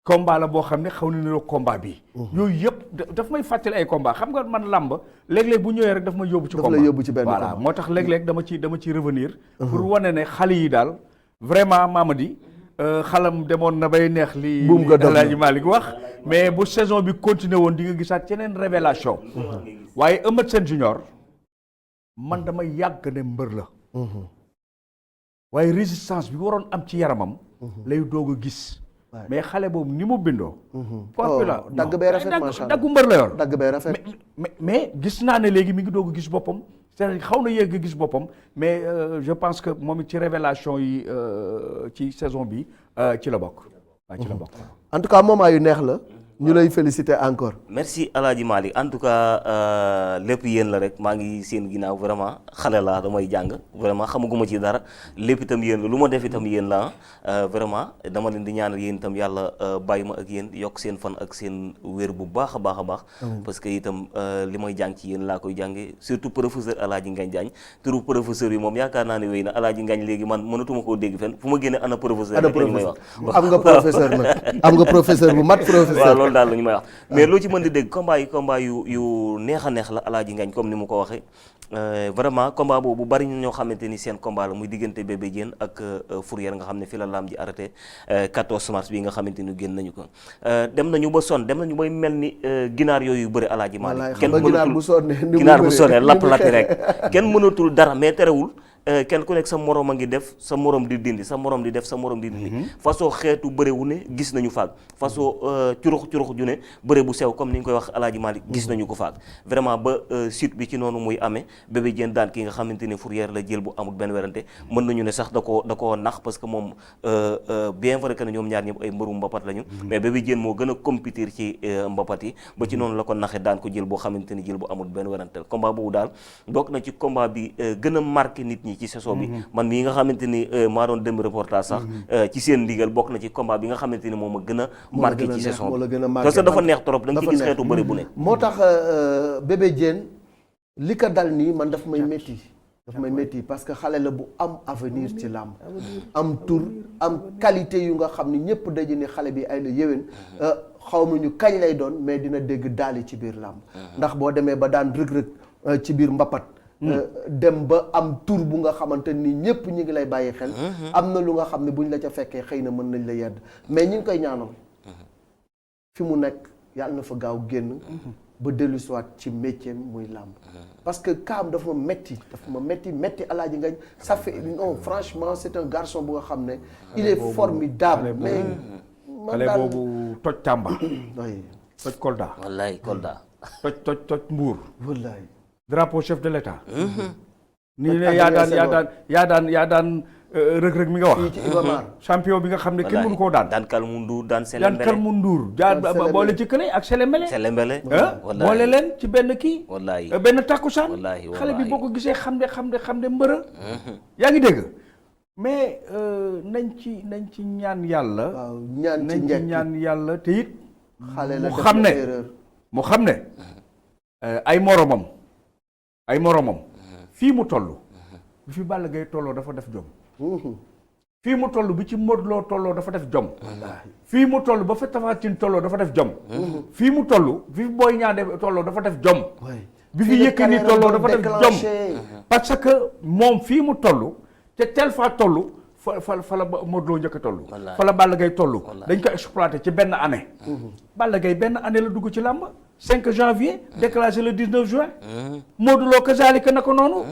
Speaker 2: combat la boo xam ne xaw na niroo combat bi. yooyu yëpp daf may fàttali ay combat xam nga man làmb léeg-léeg bu ñëwee rek daf may yóbbu ci combat.
Speaker 1: daf la yóbbu ci benn
Speaker 2: voilà moo tax léeg-léeg dama ci revenir. pour wane ne xale yi daal vraiment Mamady xalam demoon na bay neex li El Hadji Malick wax mais bu saison bi continué woon di nga gisaat yeneen révélation waaye Eumeu Sène Junior man dama yàgg ne mbër la. waaye résistance bi waroon am ci yaramam. lay doog a gis. mais xale boobu ni mu bindoo. corpulent
Speaker 1: dagg bee rafet macha allah
Speaker 2: daggu mbër la yor.
Speaker 1: dagg bee rafet.
Speaker 2: mais gis naa ne léegi mi ngi doog a gis boppam c'est xaw na yegg gis boppam mais je pense que moom it ci révélation yi ci saison bi ci la bokk. waaw ci la bokk.
Speaker 1: en tout cas moment yu neex la. ñu lay féliciter encore.
Speaker 3: merci El Hadji Malick en tout cas lépp yéen la rek maa ngi seen ginnaaw vraiment xale laa damay jàng vraiment xamaguma ci dara lépp itam yéen la lu ma def itam yéen la vraiment dama leen di ñaanal yéen itam yàlla bàyyi ma ak yéen yokk seen fan ak seen wér bu baax a baax a baax. parce que itam li may jàng ci yéen laa koy jàngee surtout professeur El Hadji Ngagne Diagne turu professeur yi moom yaakaar naa ne wéy na El Hadji Ngagne léegi man mënatuma koo dégg fenn fu ma génne ana professeur.
Speaker 1: ana professeur am nga professeur nag am nga professeur bu mat professeur.
Speaker 3: loolu daal la ñu may wax mais loo ci mën di dégg combat yu neex a neex la Alaaji Ngagne comme ni mu ko waxee vraiment combat boobu bari ñoo xamante ni seen combat la muy diggante Bébé Diène ak Fourrière nga xam ne fi la lamb ji arrêté 14 mars bi nga xamante ni génn nañu ko dem nañu ba sonn dem nañu bay mel ni ginaar yooyu bëri Alaaji Malick kenn mënatul ginaar bu sonnee lapp-lappi rek kenn mënatul dara mais terewul kenn ku nekk sa morom a ngi def sa morom di dindi sa morom di def sa morom di dindi façon xeetu bëre wu ne gis nañu faag façon curux ju ne bëre bu sew comme ni ñu koy wax Alaaji Malick gis nañu ko faag vraiment ba suite bi ci noonu muy amee Bébé Diène daan ki nga xamante ni Fourrière la jël bu amul benn werante mën nañu ne sax da koo nax parce que moom bien vrai que ne ñoom ñaar ñëpp ay mbëru mbapat lañu mais Bébé Diène moo gën a compétir ci mbapat yi ba ci noonu la ko naxe daan ko jël boo xamante ni jël bu amul benn werante combat boobu daal bokk na ci combat bi gën a marqué nit ñi ci saison bi man mii nga xamante ni maa doon dem reportage sax ci seen ndigal bokk na ci combat bi nga xamante ni moom a gën a marqué ci saison bi parce que dafa neex trop da nga ci gis xeetu bëri bu ne
Speaker 1: moo tax Bébé Diène li ko dal nii man daf may métti parce que xale la bu am avenir ci làmb am tur am qualité yu nga xam ni ñëpp daje ni xale bi ay la yéwén xaw ma ñu kañ lay doon mais dina dégg daali ci biir làmb ndax boo demee ba daan rëg-rëg ci biir mbapat dem ba am tur bu nga xamante ni ñëpp ñi ngi lay bàyyi xel am na lu nga xam ne buñ la ca fekkee xëy na mën nañ la yedd mais ñi ngi koy ñaanal fi mu nekk yàlla na fa gaaw génn ba dellu siwaat ci métier muy làmb parce que kaam dafa ma metti Alaaji Ngagne ça fait non franchement c'est un garçon bu nga xam ne il est formidable mais
Speaker 2: xale boobu toj Tamba toj Kolda
Speaker 3: wallaay Kolda
Speaker 2: toj Mbour
Speaker 1: wallaay
Speaker 2: drapeau chef de l'État nii ne yaa daan rëg-rëg mi nga wax champion bi nga xam ne kenn mënu koo daan
Speaker 3: Kalmu Ndour daan Selembele
Speaker 2: Kalmu Ndour boole ci kële ak Selembele boole leen ci benn kii
Speaker 3: wallaay
Speaker 2: benn takkusaan xale bi boo ko gisee xam ne mbërë yaa ngi dégg mais nañ ci ñaan yàlla ñaan yàlla te it mu xam ne ay moromam fii mu toll bi fi Balla Gaye tolloo dafa def jom fii mu toll bi ci Modou Lo tolloo dafa def jom fii mu toll ba fa Tapha Tine tolloo dafa def jom fii mu toll bi fi Boy Niang tolloo dafa def jom bi fi Yékini tolloo dafa def jom parce que moom fii mu toll te tel fa toll fa la Modou Lo njëkk a toll fa la Balla Gaye toll dañ ko exploité ci benn année Balla Gaye benn année la dugg ci làmb 5 janvier déclenché le 19 juin Modou Lo kazalika na ko noonu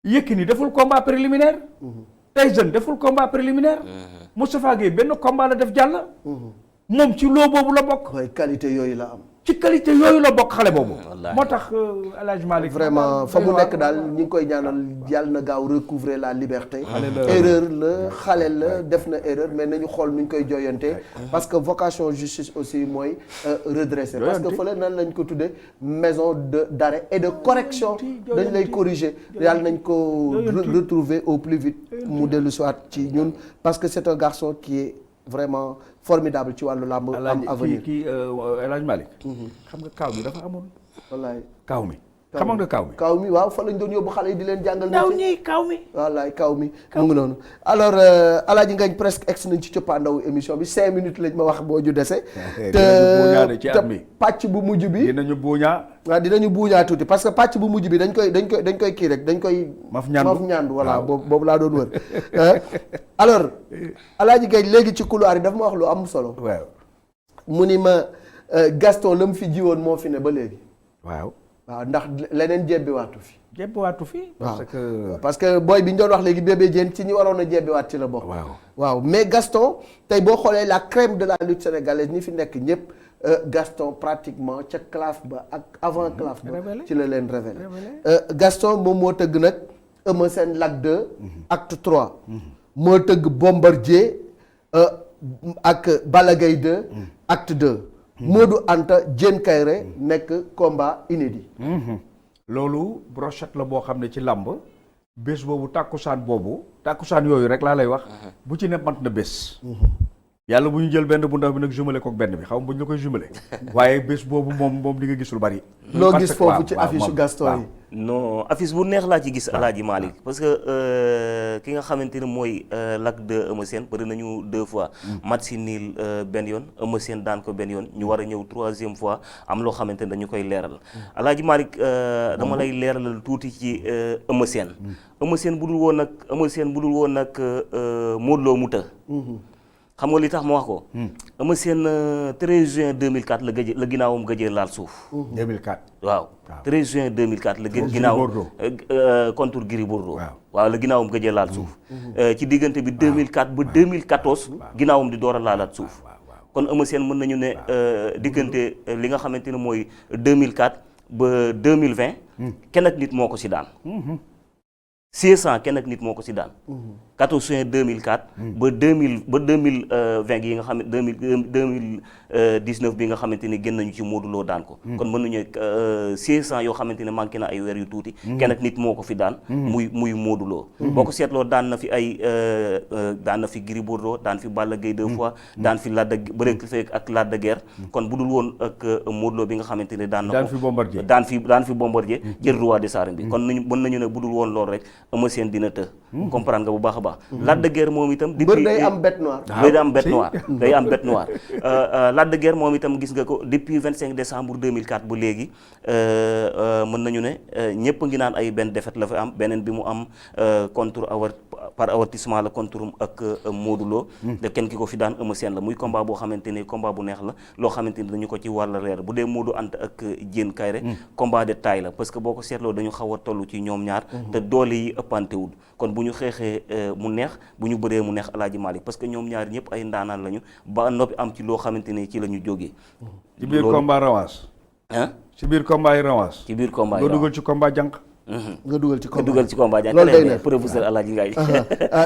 Speaker 2: Yékini deful combat préliminaire Tyson deful combat préliminaire Moustapha Gueye benn combat la def jàll moom ci loo boobu la bokk
Speaker 1: qualité yooyu la am
Speaker 2: ci qualité yooyu la bokk xale boobu moo tax El Hadj Malick
Speaker 1: vraiment fa mu nekk daal ñi ngi koy ñaanal yàlla na gaaw recouvrer la liberté erreur la xale la def na erreur mais nañu xool nuñ koy jooyante parce que vocation justice aussi mooy redresser parce que fële nan lañ ko tuddee maison d'arrêt et de correction dañ lay corriger yàlla nañ ko retrouver au plus vite mu dellu soit ci ñun parce que c'est un garçon qui est vraiment formidable ci wàllu làmb am avenir
Speaker 2: kii El Hadj Malick xam nga kaaw mi dafa amoon
Speaker 1: wallaay
Speaker 2: kaaw mi xam nga
Speaker 1: kaaw mi waaw fa lañ doon yóbbu xale yi di leen jàngal
Speaker 2: kaaw mi
Speaker 1: wallaay kaaw mi mu ngi noonu alors Alaaji Ngagne presque egg nañ ci coppaandaw émission bi 5 minutes lañ ma wax boo ju dese te pàcc bu mujj bi
Speaker 2: dinañu buuñaa
Speaker 1: waaw dinañu buuñaa tuuti parce que pàcc bu mujj bi dañ koy kii rek dañ koy maf ñaandu voilà boobu laa doon wër alors Alaaji Ngagne léegi ci couloir yi dafa ma wax lu am solo
Speaker 2: waaw
Speaker 1: mu ni ma Gaston la mu fi jiwoon moo fi ne ba léegi
Speaker 2: waaw
Speaker 1: ndax leneen jebbiwaatu fi parce que booy bi ñu doon wax léegi Bébé Diène ci ñi waroon a jebbiwaat ci la bokk waaw mais Gaston tey boo xoolee la crème de la lutte sénégalaise ñi fi nekk ñëpp Gaston pratiquement ca classe ba ak avant classe ba ci la leen révélé Gaston moom moo tëgg nag Eumeu Sène Lac 2 acte 3 moo tëgg Bombardier ak Balla Gaye 2 acte 2 Modou Anta Diène Kaïré nekk combat inédit
Speaker 2: loolu brochette la boo xam ne ci làmb bés boobu tàkkusaan yooyu rek laa lay wax bu ci ne mat na bés yàlla bu ñu jël benn bu ndaw bi nag jumelé kook benn bi xaw ma bu ñu la koy jumelé waaye bés boobu moom di nga gis lu bari.
Speaker 1: loo gis foofu ci affiche Gaston yi.
Speaker 3: non affiche bu neex laa ci gis Alaaji Malick parce que ki nga xamante ne mooy Lac 2 Eumeu Sène bëri nañu 2 fois match nul benn yoon Eumeu Sène daan ko benn yoon ñu war a ñëw 3e fois am loo xamante ne dañu koy leeral Alaaji Malick dama lay leeralal tuuti ci Eumeu Sène Eumeu Sène bu dul woon nag Modou Lo mu të xam nga li tax ma wax ko Eumeu Sène 13 juin 2004 la ginnaawam gëjee laal suuf
Speaker 2: 2004
Speaker 3: waaw 13 juin 2004 la ginnaaw contre Gris Bordeaux waaw la ginnaawam gëjee laal suuf ci diggante bi 2004 ba 2014 ginnaawam di door a laalaat suuf kon Eumeu Sène mën nañu ne diggante li nga xamante ne mooy 2004 ba 2020 kenn ak nit moo ko si daan 600 kenn ak nit moo ko si daan 14 juin 2004 ba 2020 yi nga xam ne 2019 bi nga xamante ni génn nañu ci Modou Lo daan ko kon mën nañu 600 yoo xamante ne manqué na ay weer yu tuuti kenn ak nit moo ko fi daan muy Modou Lo boo ko seetloo daan na fi daan na fi Gris Bordeaux daan fi Balla Gaye 2 fois daan fi Lac de Guiers ak Lac de Guiers kon bu dul woon ak Modou Lo bi nga xamante ne daan na ko daan fi Bombardier jël roi des arènes bi kon mën nañu ne bu dul woon loolu rek Eumeu Sène dina të comprendre nga bu baax a baax Lac de Guiers moom itam depuis
Speaker 1: day am bête noire
Speaker 3: day am bête noire Lac de Guiers moom itam gis nga ko depuis 25 décembre 2004 ba léegi mën nañu ne ñëpp ngi naan ay benn défaite la fa am beneen bi mu am par avertissement la contre ak Modou Lo te kenn ki ko fi daan Eumeu Sène la muy combat boo xamante ni combat bu neex la loo xamante ni dañu ko ci wàll reer bu dee Modou Anta ak Diène Kaïré combat de taille la parce que boo ko seetloo dañu xaw a toll ci ñoom ñaar te doole yi ëppantewul kon bu ñu xeexee mu neex bu ñu bëree mu neex Alaaji Malick parce que ñoom ñaar ñëpp ay ndaanaan lañu ba noppi am ci loo xamante ni ci la ñu jógee
Speaker 2: ci biir combat revanche ci biir combat yi revanche
Speaker 3: ci biir combat yi
Speaker 2: nga dugal ci combat jànq
Speaker 1: nga dugal ci
Speaker 3: combat jànq
Speaker 1: loolu day ne
Speaker 3: professeur Alaaji Ngaye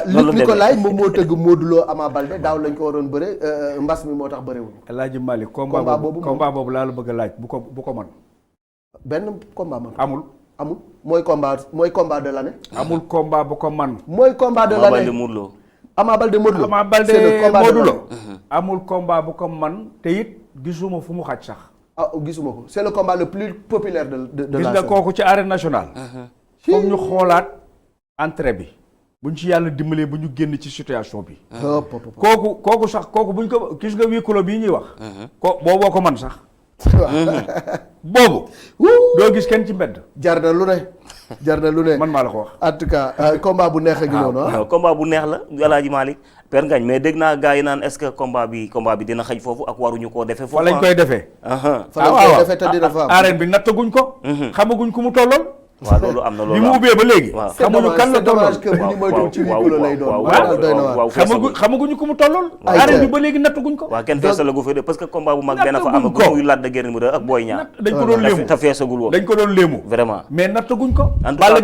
Speaker 1: Luc Nicolaï moom moo tëgg Modou Lo Ama Baldé daaw lañ ko waroon bëre mbas mi moo tax bëriwul
Speaker 2: Alaaji Malick combat boobu laa la bëgg a laaj bu ko man
Speaker 1: benn combat man
Speaker 2: amul
Speaker 1: mooy combat de l'année
Speaker 2: amul combat bu ko man
Speaker 1: mooy combat de l'année Ama Baldé Modou Lo
Speaker 2: Ama Baldé Modou Lo amul combat bu ko man te it gisuma fu mu xaj sax
Speaker 1: gisuma ko c'est le combat le plus populaire de
Speaker 2: gis nga kooku ci arène nationale foog ñu xoolaat entrée bi buñ ci yàlla dimbalee bu ñu génn ci situation bi kooku sax kooku buñ ko gis nga huis clos bii ñuy wax booboo ko man sax boobu doo gis kenn ci mbedd
Speaker 1: jar na lu ne
Speaker 2: man maa la ko wax
Speaker 1: en tout cas combat bu neex a ngi noonu
Speaker 3: combat bu neex la Alaaji Malick Père Ngagne mais dégg naa gars yi naan est-ce que combat bi dina xaj foofu ak waruñu koo defee foofu
Speaker 2: fa lañ koy defee
Speaker 1: fa lañ koy defee te dina fa am
Speaker 2: arène bi nattaguñ ko xamaguñ ku mu tollool
Speaker 3: waaw loolu am na loolu
Speaker 2: bi mu ubbee ba léegi xamuñu kan la tollool xamaguñu ku mu tollool arène bi ba léegi nattaguñ ko
Speaker 3: waaw kenn feesalagu fa de parce que combat bu mag benn fa am muy Lac de Guiers numéro 2 ak Boy Niang
Speaker 2: dañ ko doon léemu
Speaker 3: te feesagul woon
Speaker 2: dañ ko doon léemu
Speaker 3: vraiment
Speaker 2: mais nattaguñ ko Balla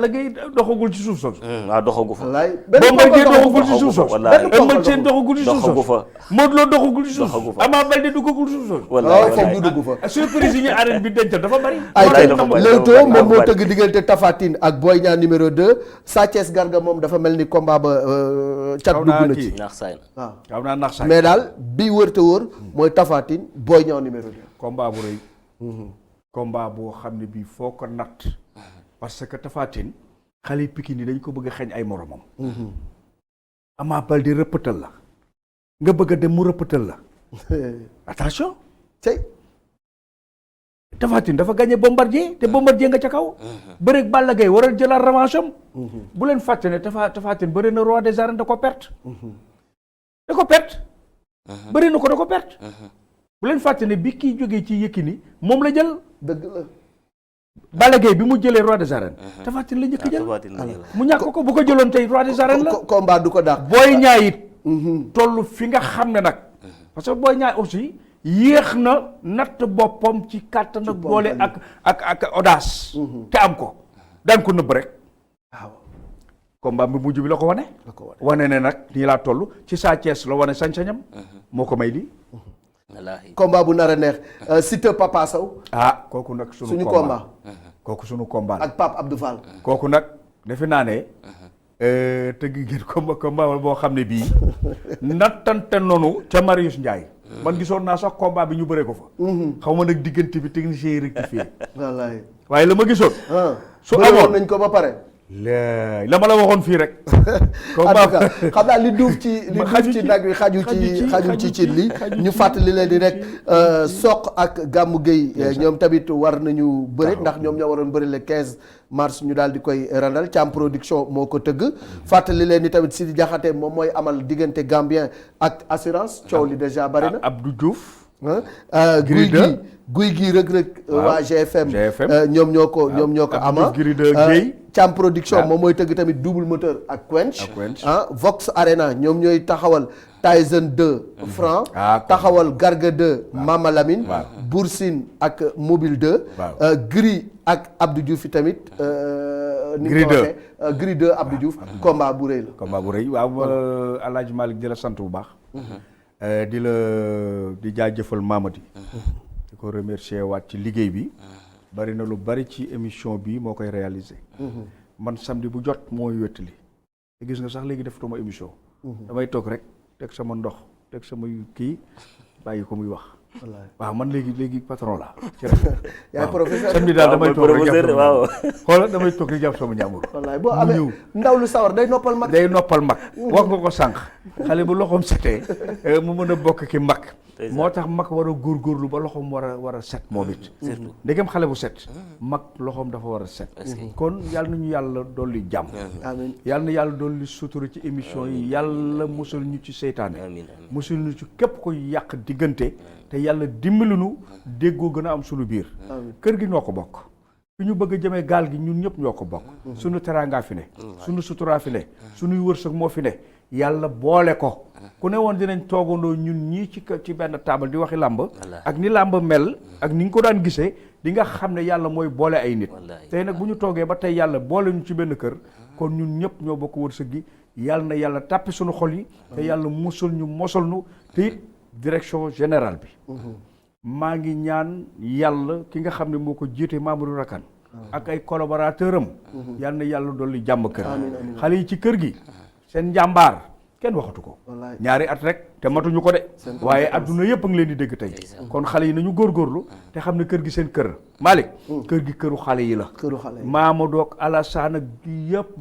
Speaker 2: Gaye doxagul ci suuf soosu
Speaker 3: waaw doxagu fa
Speaker 2: Bombardier doxagul ci suuf soosu Eumeu Sène doxagul ci suuf
Speaker 3: doxagu
Speaker 2: soosu
Speaker 3: fa
Speaker 2: Modou Lo doxagul ci suuf soosu Ama Baldé duggagul ci suuf soosu
Speaker 1: foog ñu dugg fa
Speaker 2: surprise yi ñu arène bi denc dafa bari
Speaker 1: moom moo tëgg diggante Tapha Tine ak Boy Niang numéro 2 Sa Thiès Garga moom dafa mel ni combat ba cat dugg na ci waaw mais daal bi wër te wër mooy Tapha Tine Boy Niang numéro 2
Speaker 2: combat bu rëy combat boo xam ne bii foo ko natt parce que Tapha Tine xale yi Pikine yi dañ ko bëgg a xeeñ ay moromam Ama Baldé rëppatal la nga bëgg a dem mu rëppatal la attention Tapha Tine dafa gagné Bombardier te Bombardier nga ca kaw bëreeg Balla Gaye war a jëlaat revanche am bu leen fàtte ne Tapha Tine bëri na roi des arènes da ko perte bëri na ko da ko perte bu leen fàtte ne bi kii jógee ci Yékini moom la jël
Speaker 1: dëgg la
Speaker 2: Balla Gaye bi mu jëlee roi des arènes Tapha Tine la njëkk jël mu ñàkk ko bu ko jëloon tey roi des arènes la
Speaker 1: combat du ko daax
Speaker 2: Boy Niang it toll fi nga xam ne nag parce que Boy Niang aussi yéex na natt boppam ci kàttan ak doole ak audace te am ko daan ko nëbb rek waaw combat bi mujj bi la ko wane ne nag nii laa toll ci Sa Thiès la wane sañ-sañam moo ko may lii
Speaker 1: combat bu nar a neex Siteu Papa Sow
Speaker 2: kooku nag
Speaker 1: suñu combat
Speaker 2: kooku suñu combat
Speaker 1: ak Pape Abdou Fall
Speaker 2: kooku nag defe naa ne tëgg ngeen combat boo xam ne bii nattante noonu ca Marius Ndiaye. man gisoon naa sax combat bi ñu bëree ko fa. xaw ma nag diggante bi technicien yi rectifié.
Speaker 1: wallaay
Speaker 2: waaye la ma gisoon.
Speaker 1: su amoon nañ ko ba pare.
Speaker 2: la ma la waxoon fii rek.
Speaker 1: combat xam naa li duuf ci nag wi xaju ci cin li ñu fàttali leen di rek Sokh ak Gamou Gueye ñoom tamit war nañu bëri ndax ñoom ñoo waroon bëri le 15 mars ñu daal di koy randal Thiam production moo ko tëgg fàttali leen ni tamit Sidi Diakhaté moom mooy amal diggante Gambien ak assurance coow li déjà bari na.
Speaker 2: Abdou Diouf.
Speaker 1: guy gi rëg-rëg waa GFM ñoom ñoo ko ama Thiam production moom mooy tëgg tamit double moteur ak Quench Vox Arena ñoom ñooy taxawal Tyson 2 Franc taxawal Garga 2 Mama Lamine Boursine ak Mobile 2 Gris ak Abdou Diouf tamit ni nga ko waxee Gris 2 Abdou Diouf combat bu rëy la
Speaker 2: combat bu rëy waaw Alaaji Malick di la sant bu baax di jaajëfal Mamadi di ko remercier waat ci liggéey bi bari na lu bari ci émission bi moo koy réaliser man samedi bu jot mooy wéttali te gis nga sax léegi defatuma émission damay toog rek teg sama ndox teg sama kii bàyyi ko muy wax waaw man léegi patron la
Speaker 1: yaay professeur
Speaker 2: samedi daal damay toog rek xoolal damay toog rek jàpp sama njàmbur
Speaker 1: wallaay boo amee ndaw lu sawar day noppal mag
Speaker 2: wax nga ko sànq xale bu loxoom setee mu mën a bokk ki mag moo tax mag war a góorgóorlu ba loxoom war a set moom it ndegam xale bu set mag loxoom dafa war a set kon yàlla nañu yàlla dolli jàmm
Speaker 1: amiin
Speaker 2: yàlla na yàlla dolli sutura ci émission yi yàlla musul ñu ci seytaane musul ñu ci képp ko yàq diggante te yàlla dimbali nu déggoo gën a am sunu biir kër gi ñoo ko bokk fi ñu bëgg a jëmee gaal gi ñun ñëpp ñoo ko bokk sunu teraanga fi ne sunu suturaa fi ne sunuy wërsëg moo fi ne yàlla boole ko ku ne woon dinañ toogandoo ñun ñii ci benn taabal di waxi làmb ak ni làmb mel ak ni nga ko daan gisee di nga xam ne yàlla mooy boole ay nit tey nag bu ñu toogee ba tey yàlla boole ñu ci benn kër kon ñun ñëpp ñoo bokk wërsëg gi yàlla na yàlla tàppi suñu xol yi te yàlla musul ñu mosal ñu te it direction générale bi maa ngi ñaan yàlla ki nga xam ne moo ko jiite Mamadou Rakan ak ay collaborateur am yàlla na yàlla dolli jàmm kër xale yi ci kër gi seen njàmbaar kenn waxatu ko ñaari at rek te matuñu ko de waaye adduna yëpp a ngi leen di dégg tey kon xale yi nañu góorgóorlu te xam ne kër gi seen kër Malick kër gi këru xale yi la Mamadou ak Alassane ak yëpp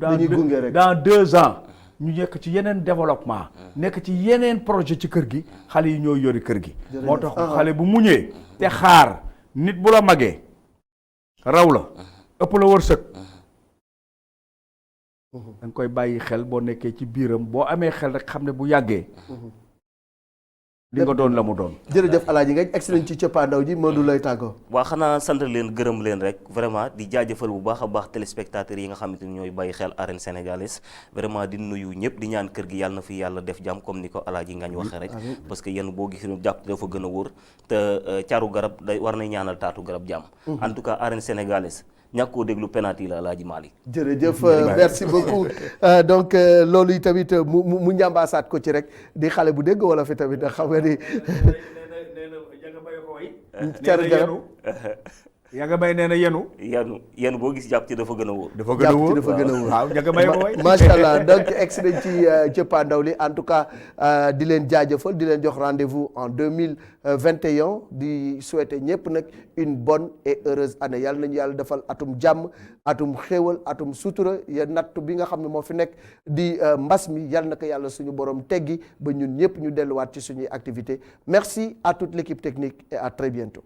Speaker 2: dans 2 ans ñu nekk ci yeneen développement nekk ci yeneen projet ci kër gi xale yi ñoo yori kër gi moo tax xale bu muñee te xaar nit bu la magee raw la ëpp la wërsëg da nga koy bàyyi xel boo nekkee ci biiram boo amee xel rek xam ne bu yàggee di nga doon la mu doon.
Speaker 1: jërëjëf Alaaji Ngagne excellent ci cëppaandaw ji Modou lay tàggoo.
Speaker 3: waa xanaa sant leen gërëm leen rek vraiment di jaajëfal bu baax a baax téléspectateurs yi nga xamante ni ñooy bàyyi xel arène sénégalaise vraiment di nuyu ñëpp di ñaan kër gi yàlla na fi yàlla def jàmm comme ni ko Alaaji Ngagne waxee rek parce que yéen boo gis jàpp dafa gën a wóor te caru garab day war na ñaanal taatu garab jàmm en tout cas arène sénégalaise ñàkkoo déglu penalty la Alaaji Malick.
Speaker 1: jërëjëf merci beaucoup donc loolu yi tamit mu njàmbaasaat ko ci rek di xale bu dégg wala fi tamit xam nga ni. caru garab
Speaker 2: Yaga Mbaye nee na
Speaker 3: yenu boo gis jàpp ci dafa gën a wóor.
Speaker 1: dafa gën a wóor
Speaker 2: waaw Yaga Mbaye ko way
Speaker 1: macha allah donc excellent ci cëppaandaw li en tout cas di leen jaajëfal di leen jox rendez-vous en 2021 di souhaiter ñëpp nag une bonne et heureuse année yàlla nañu yàlla defal atum jàmm atum xéewal atum sutura ya natt bi nga xam ne moo fi nekk di mbas mi yàlla na ko yàlla suñu borom teggi ba ñun ñëpp ñu delluwaat ci suñuy activité merci à toute l'équipe technique et à très bientôt.